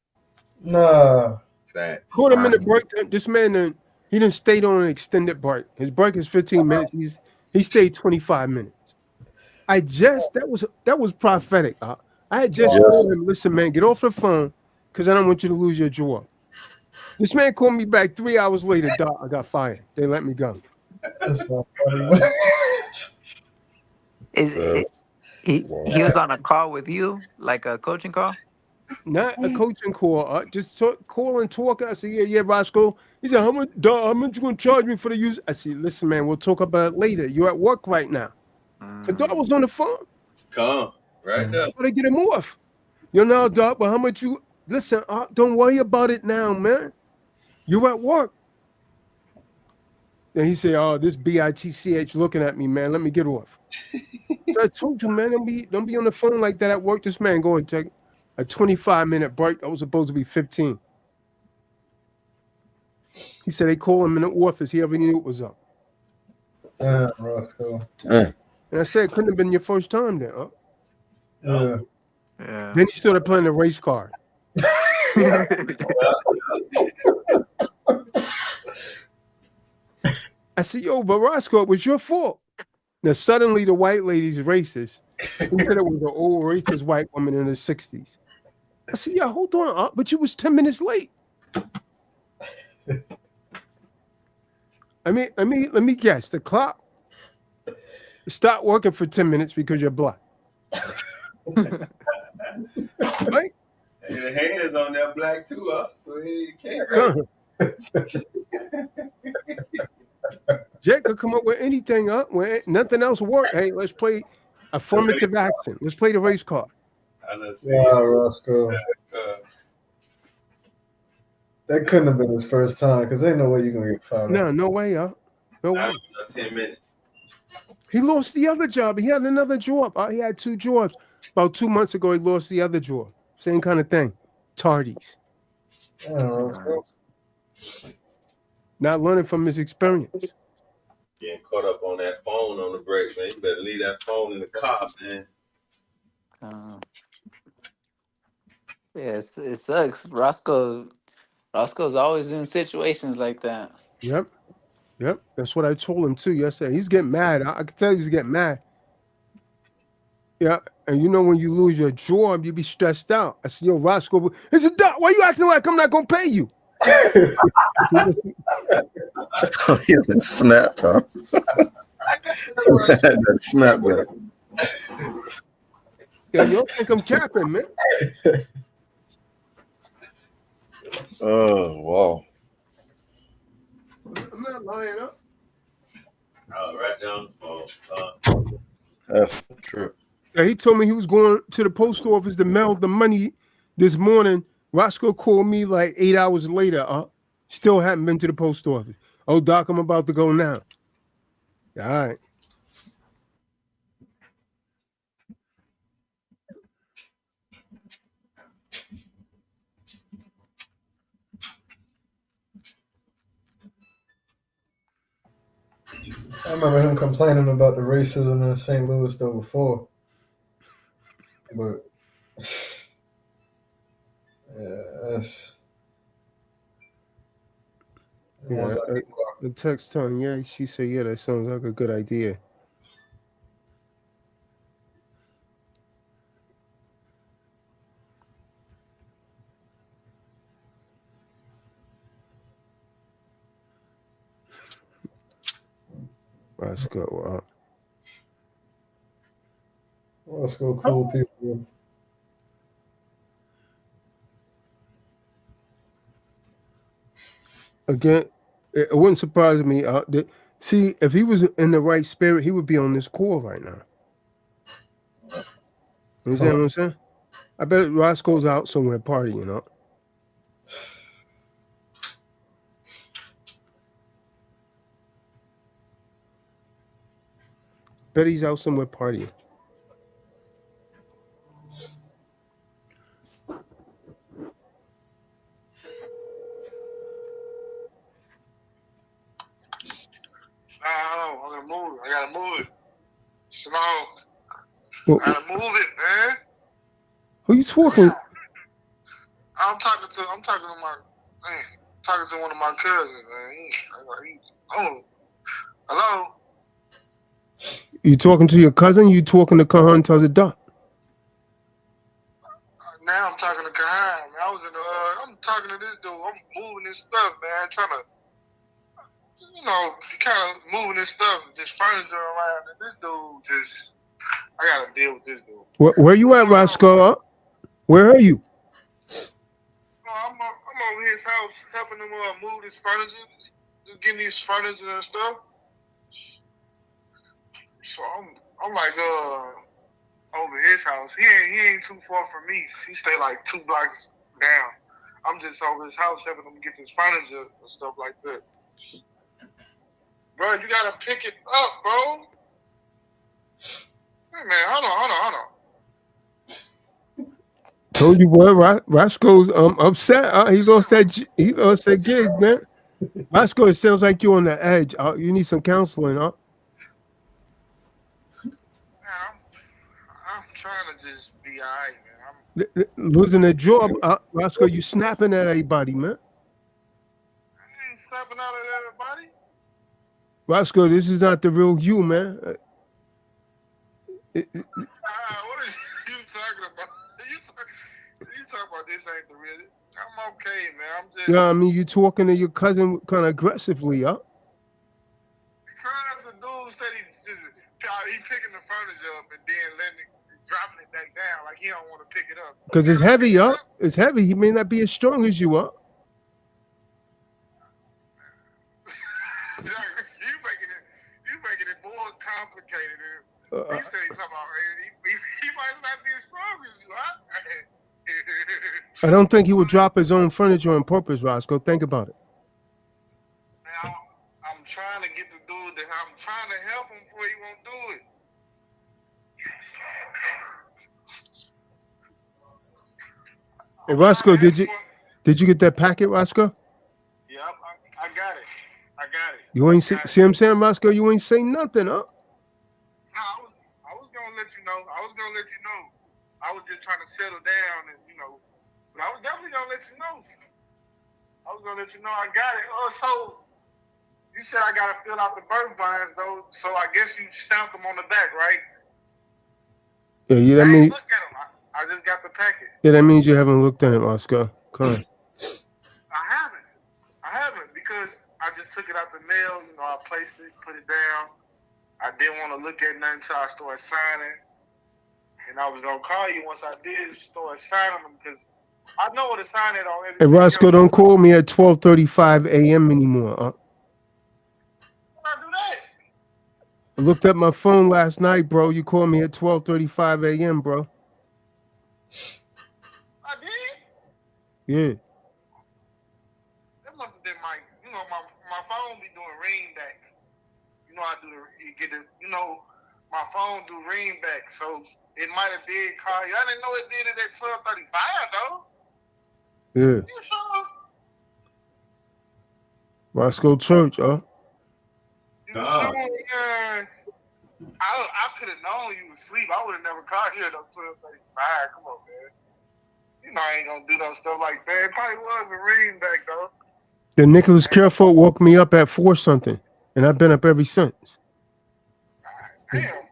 Nah. Facts. Caught him in the break. This man, he didn't stay on an extended break. His break is 15 minutes. He stayed 25 minutes. That was prophetic. I had just told him, listen, man, get off the phone because I don't want you to lose your jaw. This man called me back 3 hours later. Doc, I got fired. They let me go. That's not funny. He was on a call with you, like a coaching call? Not a coaching call. Just call and talk. I said, yeah, Roscoe. He said, how much you going to charge me for the use? I said, listen, man, we'll talk about it later. You're at work right now. Because Doc was on the phone. Come right there. How to get him off? You know, Doc, but how much you listen? Don't worry about it now, man. You're at work. Then he said, "Oh, this bitch looking at me, man. Let me get off." So I told you, man, don't be on the phone like that at work. This man going to take a 25-minute break. That was supposed to be 15. He said they called him in the office. He already knew it was up. Damn, Roscoe. Damn. And I said, it couldn't have been your first time then, huh? Yeah. Yeah. Then he started playing the race card. I said, yo, but Roscoe, it was your fault. Now, suddenly the white lady's racist. He said it was an old racist white woman in her 60s. I said, yeah, hold on, but you was 10 minutes late. Let me guess. The clock stopped working for 10 minutes because you're black. Right? And the hands on that black too, huh? So he can't. Jake could come up with anything, when nothing else worked. Hey, let's play affirmative action. Let's play the race card. Yeah, Roscoe. That couldn't have been his first time because ain't no way you're gonna get found out. No way, No way. 10 minutes. He lost the other job. He had another job. He had 2 jobs. About 2 months ago, he lost the other job. Same kind of thing. Tardies. Yeah, Roscoe. Not learning from his experience. Getting caught up on that phone on the break, man. You better leave that phone in the car, man. Yeah, it sucks. Roscoe's always in situations like that. Yep. That's what I told him too yesterday. He's getting mad. I can tell he's getting mad. Yeah, and you know when you lose your job, you be stressed out. I said, yo, Roscoe, he said, Doc, why you acting like I'm not gonna pay you? He hasn't snapped, huh? That snap back. Yeah, you don't think I'm capping, man. Oh, wow. I'm not lying, huh? Right down. That's true. Yeah, he told me he was going to the post office to mail the money this morning. Roscoe called me like 8 hours later. Still haven't been to the post office. Oh, Doc, I'm about to go now. All right. I remember him complaining about the racism in St. Louis though before. But yeah, that's Yeah, the text telling, yeah, she said, yeah, that sounds like a good idea. Let's go. cool people. Again, it wouldn't surprise me. See, if he was in the right spirit, he would be on this call right now. You understand what I'm saying? I bet Roscoe's out somewhere partying, Bet he's out somewhere partying. I'm gonna move. I gotta move it. Simone. Well, I gotta move it, man. Who you talking? I'm talking to one of my cousins, man. Hello? You talking to your cousin? You talking to Kahan Tazadot? Now I'm talking to Kahan. I'm talking to this dude. I'm moving this stuff, man. Trying to, kind of moving this stuff, this furniture around. And this dude I gotta deal with this dude. Where you at, Roscoe? Where are you? I'm over his house helping him move this furniture, just getting these furniture and stuff. So I'm like, over his house. He ain't too far from me. He stay like 2 blocks down. I'm just over his house helping him get his furniture and stuff like that. Bro, you gotta pick it up, bro. Hey man, hold on. Told you what, Roscoe's upset. He's upset. He's upset, gig, man. Roscoe, it sounds like you're on the edge. You need some counseling, huh? Man, I'm trying to just be alright, man. Losing a job, Roscoe. You snapping at everybody, man. I ain't snapping out at everybody. Roscoe, this is not the real you, man. What are you talking about? You talking about this ain't the real? I'm okay, man. I'm just. Yeah, I mean, you talking to your cousin kind of aggressively, huh? Because the dude said he picking the furniture up and then dropping it back down like he don't want to pick it up. Because it's heavy, huh? It's heavy. He may not be as strong as you, huh? You making it more complicated. He said he might not be as strong as you, huh? I don't think he would drop his own furniture on purpose, Roscoe. Think about it. Now, I'm trying to get the dude I'm trying to help him before he won't do it. Hey, Roscoe, did you get that packet, Roscoe? Yep, I got it. You ain't see what I'm saying, Roscoe? You ain't say nothing, huh? No, I was gonna let you know. I was just trying to settle down and but I was definitely gonna let you know. I got it. So you said I gotta fill out the birth binds though, so I guess you stamped them on the back, right? Yeah, that means. Look at them. I just got the packet. Yeah, that means you haven't looked at it, Roscoe. Come on. I haven't because I just took it out the mail. I placed it, put it down. I didn't want to look at nothing until I started signing. And I was going to call you once I did start signing them because I know what to sign it on. Hey, Roscoe, don't call me at 12:35 a.m. anymore. When I do that? I looked at my phone last night, bro. You called me at 12:35 a.m., bro. I did? Yeah. That must have been my phone be doing ringbacks. My phone do ringbacks, so it might have did call you. I didn't know it did it at 12:35 though. Yeah. You sure? Roscoe Church, huh? You sure? I could have known you was asleep. I would have never called you at 12:35. Come on, man. I ain't gonna do no stuff like that. It probably was a ringback though. The Nicholas Careful woke me up at 4 something, and I've been up ever since. Damn.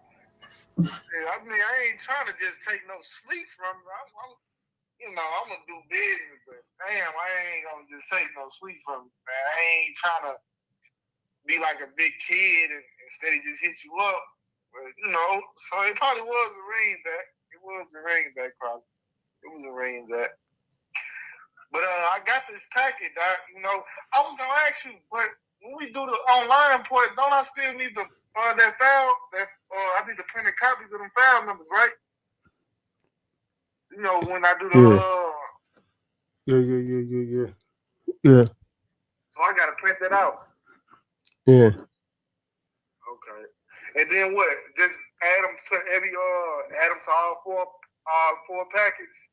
I ain't trying to just take no sleep from you. I'm gonna do business, but damn, I ain't gonna just take no sleep from you, man. I ain't trying to be like a big kid and instead of just hit you up. But, so it probably was a ringback. It was a ringback, probably. It was a ringback. But I got this packet, Doc. I was gonna ask you, but when we do the online part, don't I still need the that file? I need to print copies of them file numbers, right? When I do the Yeah. So I gotta print that out. Yeah. Okay. And then what? Just add them to all four packets.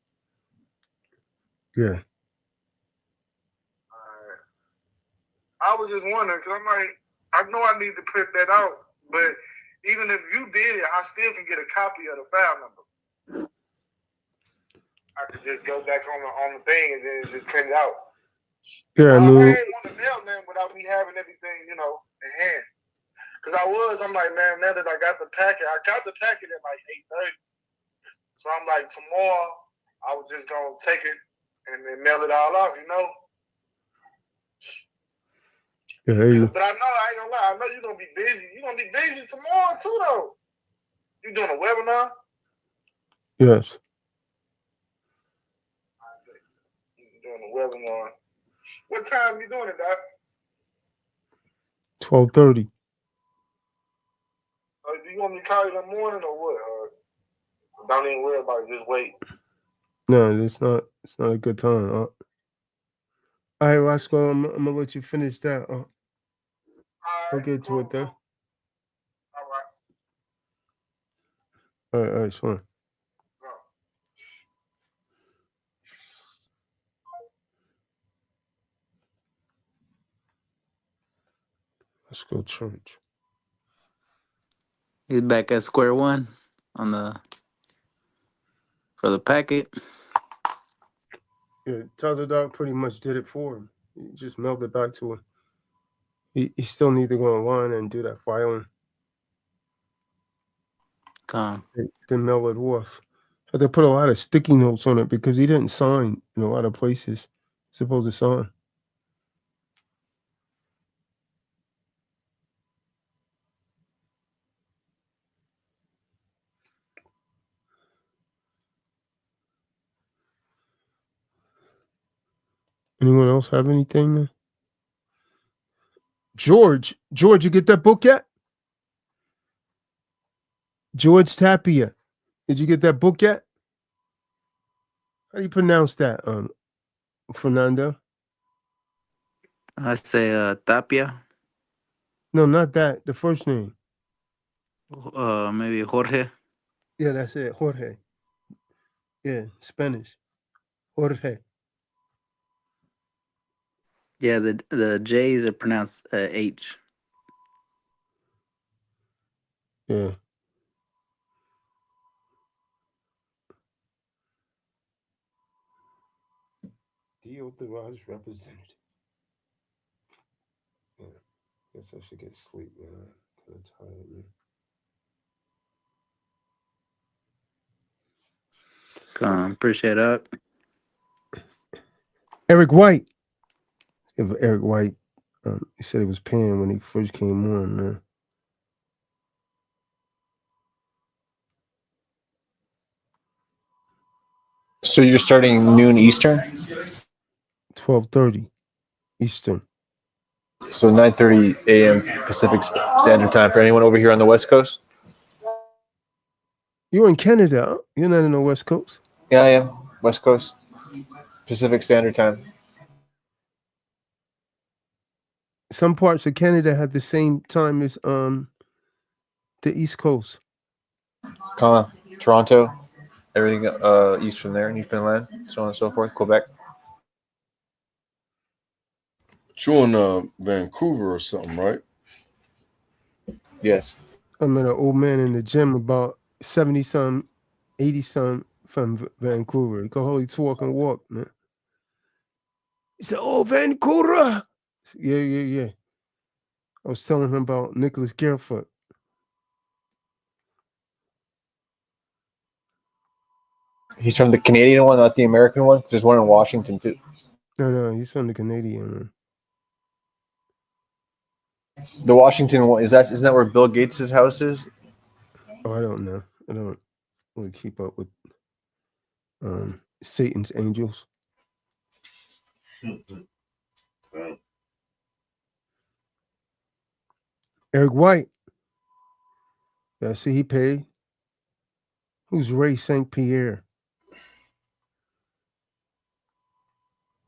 Yeah. Alright. I was just wondering because I'm like, I know I need to print that out, but even if you did it, I still can get a copy of the file number. I could just go back on the thing and then just print it out. Yeah, I ain't want to mail nothing without me having everything, in hand. Because I'm like, man, now that I got the packet at like 8:30. So I'm like, tomorrow, I was just going to take it and then mail it all off, Yeah. But I ain't gonna lie, I know you're going to be busy. You're going to be busy tomorrow, too, though. You doing a webinar? Yes. Doing a webinar. What time you doing it, Doc? 12:30. Do you want me to call you in the morning or what? Don't even worry about it. Just wait. No, it's not a good time. All right, Roscoe, I'm gonna let you finish that. All I'll right, get to cool, it then. cool. All right. All right, sure. Go. Let's go church. He's back at square one for the packet. Yeah, Taza Dog pretty much did it for him. He just mailed it back to him. He still need to go online and do that filing. Come. Then mail it off. Had to put a lot of sticky notes on it because he didn't sign in a lot of places. He's supposed to sign. Anyone else have anything? George, you get that book yet? George Tapia, did you get that book yet? How do you pronounce that, Fernando? I say Tapia. No, not that. The first name. Maybe Jorge. Yeah, that's it. Jorge. Yeah, Spanish. Jorge. Yeah, the J's are pronounced H. Yeah. Deal the Raj representative. Yeah. Guess I should get sleep, man. I'm kind of tired, man. Come, appreciate that. Eric White. If Eric White, he said he was paying when he first came on, man. So you're starting noon Eastern? 12:30 Eastern. So 9:30 a.m. Pacific Standard Time for anyone over here on the West Coast? You're in Canada. Huh? You're not in the West Coast? Yeah, I am. West Coast. Pacific Standard Time. Some parts of Canada have the same time as the East Coast. Toronto, everything east from there, Newfoundland, so on and so forth, Quebec. You in Vancouver or something, right? Yes. I met an old man in the gym about 70-some, 80-some from Vancouver. He could hardly talk and walk, man. He said, "Oh, Vancouver." Yeah. I was telling him about Nicholas Garefoot. He's from the Canadian one, not the American one. There's one in Washington too. No, he's from the Canadian one. The Washington one isn't that where Bill Gates' house is? Oh, I don't know. I don't really keep up with Satan's angels. Eric White. Yeah, see, he paid. Who's Ray St. Pierre?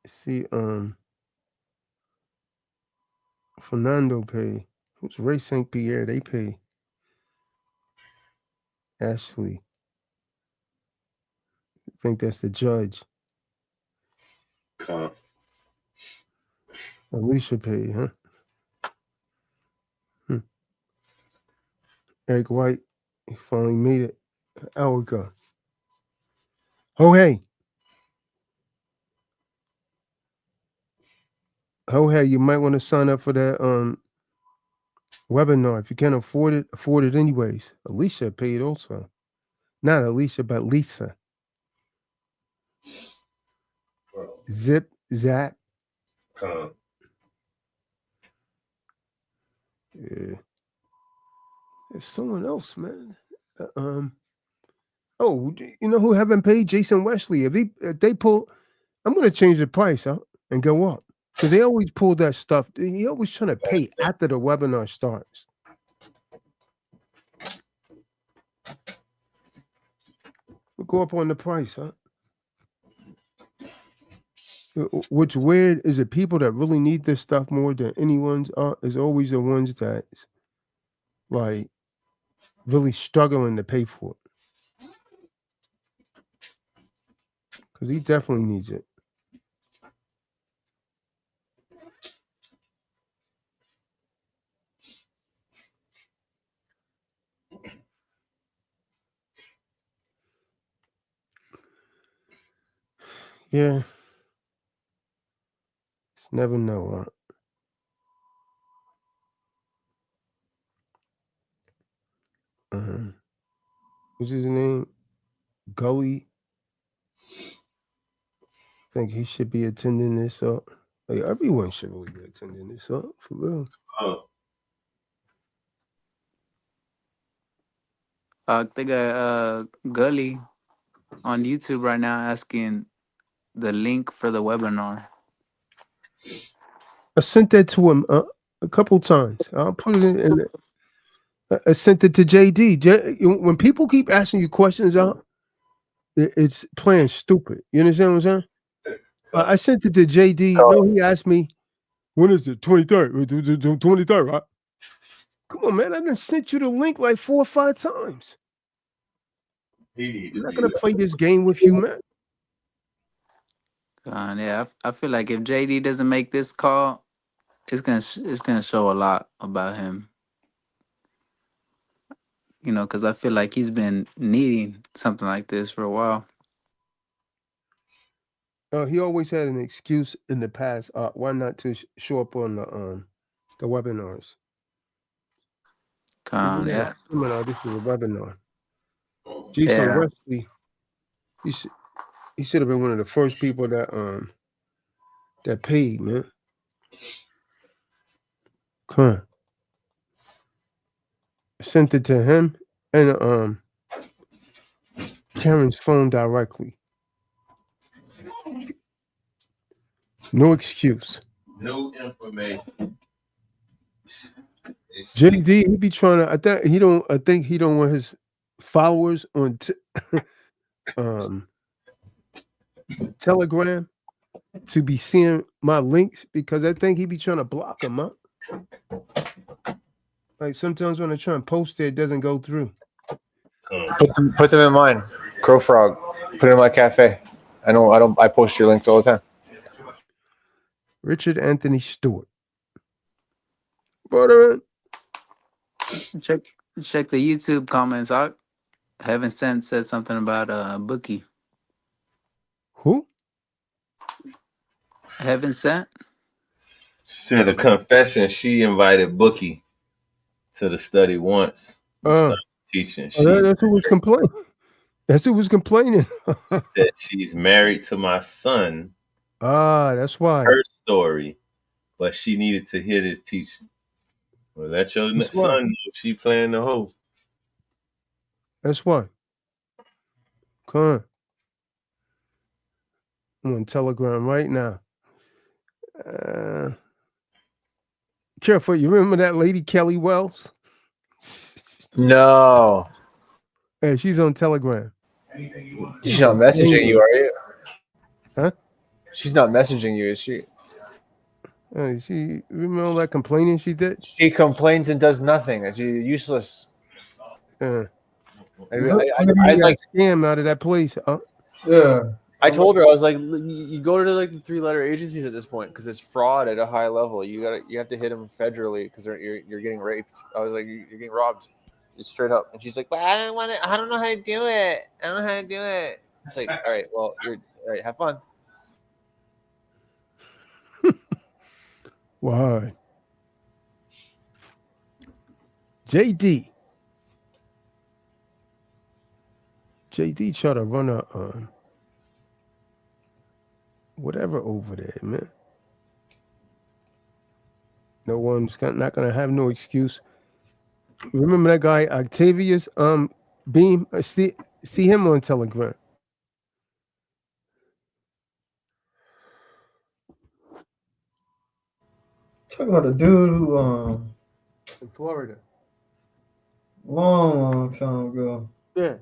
See, Fernando pay. Who's Ray St. Pierre? They pay. Ashley. I think that's the judge. Alicia paid, huh? Eric White, he finally made it an hour ago. Oh, hey, you might want to sign up for that webinar. If you can't afford it anyways. Alicia paid also. Not Alicia, but Lisa. Zip, zap. Yeah. There's someone else, man. Oh, you know who haven't paid? Jason Wesley. If they pull, I'm gonna change the price out and go up because they always pull that stuff. He always trying to pay after the webinar starts. go up on the price, huh? What's weird is the people that really need this stuff more than anyone's is always the ones that's like really struggling to pay for it. Because he definitely needs it. Yeah. Never know, huh? What's his name? Gully. I think he should be attending this up. Like everyone should really be attending this up for real. Oh, I think Gully on YouTube right now asking the link for the webinar. I sent that to him a couple times. I'll put it in. I sent it to JD. When people keep asking you questions out, it's playing stupid. You understand what I'm saying? I sent it to JD. No, he asked me, when is it? 23rd. 23rd, right? Come on, man. I done sent you the link like 4 or 5 times. I'm not going to play this game with you, man. Yeah, I feel like if JD doesn't make this call, it's gonna show a lot about him. You know, because I feel like he's been needing something like this for a while. He always had an excuse in the past. Why not to show up on the webinars? Yeah. Seminar, this is a webinar. Jason Yeah. Wesley, he should have been one of the first people that paid, man. Huh. Sent it to him and Karen's phone directly. No excuse. no information. JD, he be trying to. I think he don't want his followers on Telegram to be seeing my links because I think he be trying to block them up. Like sometimes when I try and post it doesn't go through. Put them in mine. Crow Frog. Put it in my cafe. I post your links all the time. Richard Anthony Stewart. Brother. Check the YouTube comments. Heaven Sent said something about Bookie. Who? Heaven Sent? Said a confession. She invited Bookie to the study once. Teaching. That's who was complaining. That's who was complaining. That she's married to my son. That's why. Her story, but she needed to hear this teaching. Well, let your son know she playing the hoe. That's why. Come on. I'm on Telegram right now. Careful, you remember that lady Kelly Wells? No. Hey, she's on Telegram. She's not messaging you, are you? Huh? She's not messaging you, is she? She remember all that complaining she did? She complains and does nothing. She's useless. I was like, scam out of that place. Yeah. I told her, I was like, you go to like the 3-letter agencies at this point because it's fraud at a high level. You have to hit them federally because you're getting raped. I was like, you're getting robbed. It's straight up. And she's like, but I don't know how to do it. I don't know how to do it. It's like, all right, well, all right, have fun. Why? JD try to run a whatever over there, man. No one's not gonna have no excuse. Remember that guy Octavius Beam? See him on Telegram. Talking about a dude who in Florida. Long time ago. Yeah.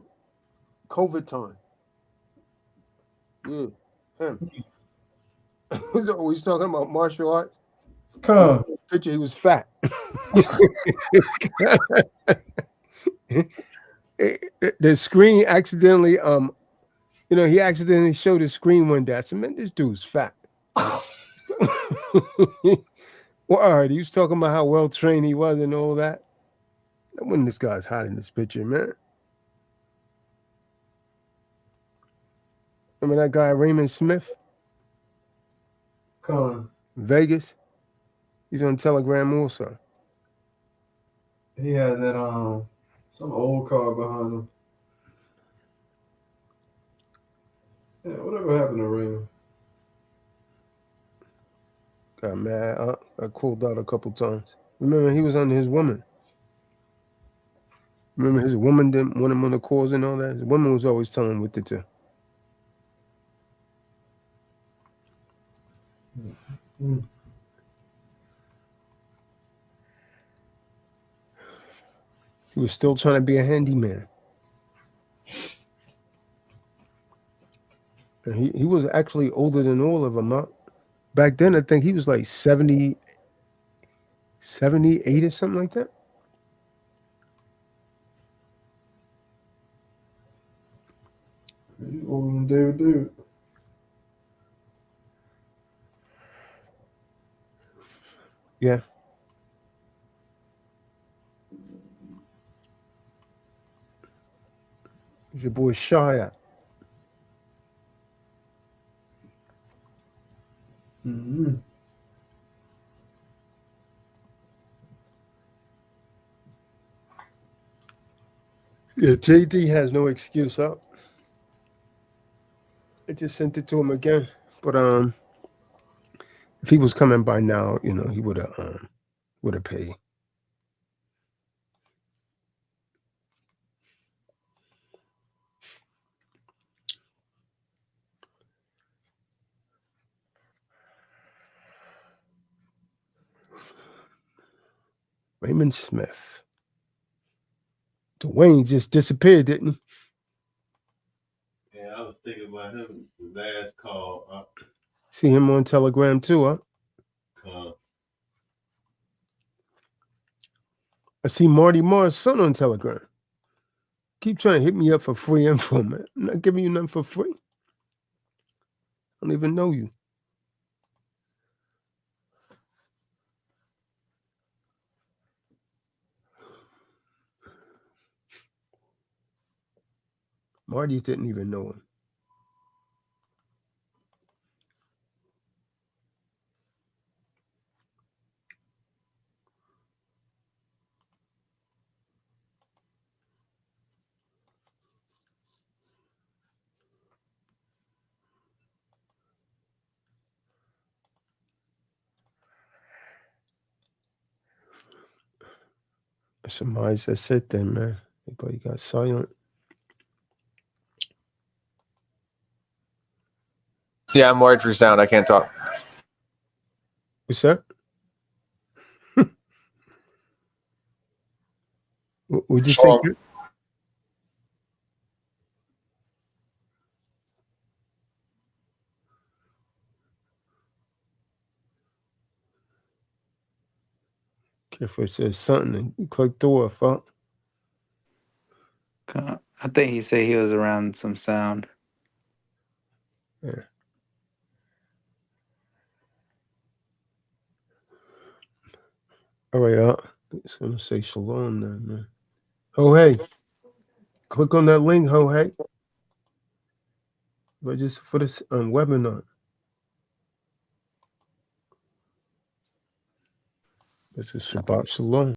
COVID time. Yeah, him. He's always talking about martial arts. Come. Picture, he was fat. The screen accidentally, he accidentally showed the screen one day. I said, man, this dude's fat. Well, all right, he was talking about how well trained he was and all that. When this guy's hot in this picture, man. Remember that guy Raymond Smith? Come. Vegas. He's on Telegram also. He had that some old car behind him. Yeah, whatever happened to Raymond? Got mad. Got called out a couple times. Remember, he was under his woman. Remember, his woman didn't want him on the calls and all that. His woman was always telling him what to do. Mm. He was still trying to be a handyman. And he was actually older than all of them. Back then, I think he was like 78 or something like that. He's older than David. Yeah. It's your boy Shia. Mm-hmm. Yeah, JD has no excuse up. I just sent it to him again. But if he was coming by now, he would have paid. Raymond Smith. Dwayne just disappeared, didn't he? Yeah, I was thinking about him the last call. See him on Telegram too, huh? I see Marty Marr's son on Telegram. Keep trying to hit me up for free info, man. I'm not giving you nothing for free. I don't even know you. Marty didn't even know him. Somebody said sit then, man. Everybody got silent. Yeah, I'm wired for sound. I can't talk. What's that? Would you say? If it says something, and click the off, huh? I think he said he was around some sound. Yeah. All right, it's gonna say shalom then, man. Oh hey, click on that link, hey. But just for this webinar. This is Shabbat Shalom.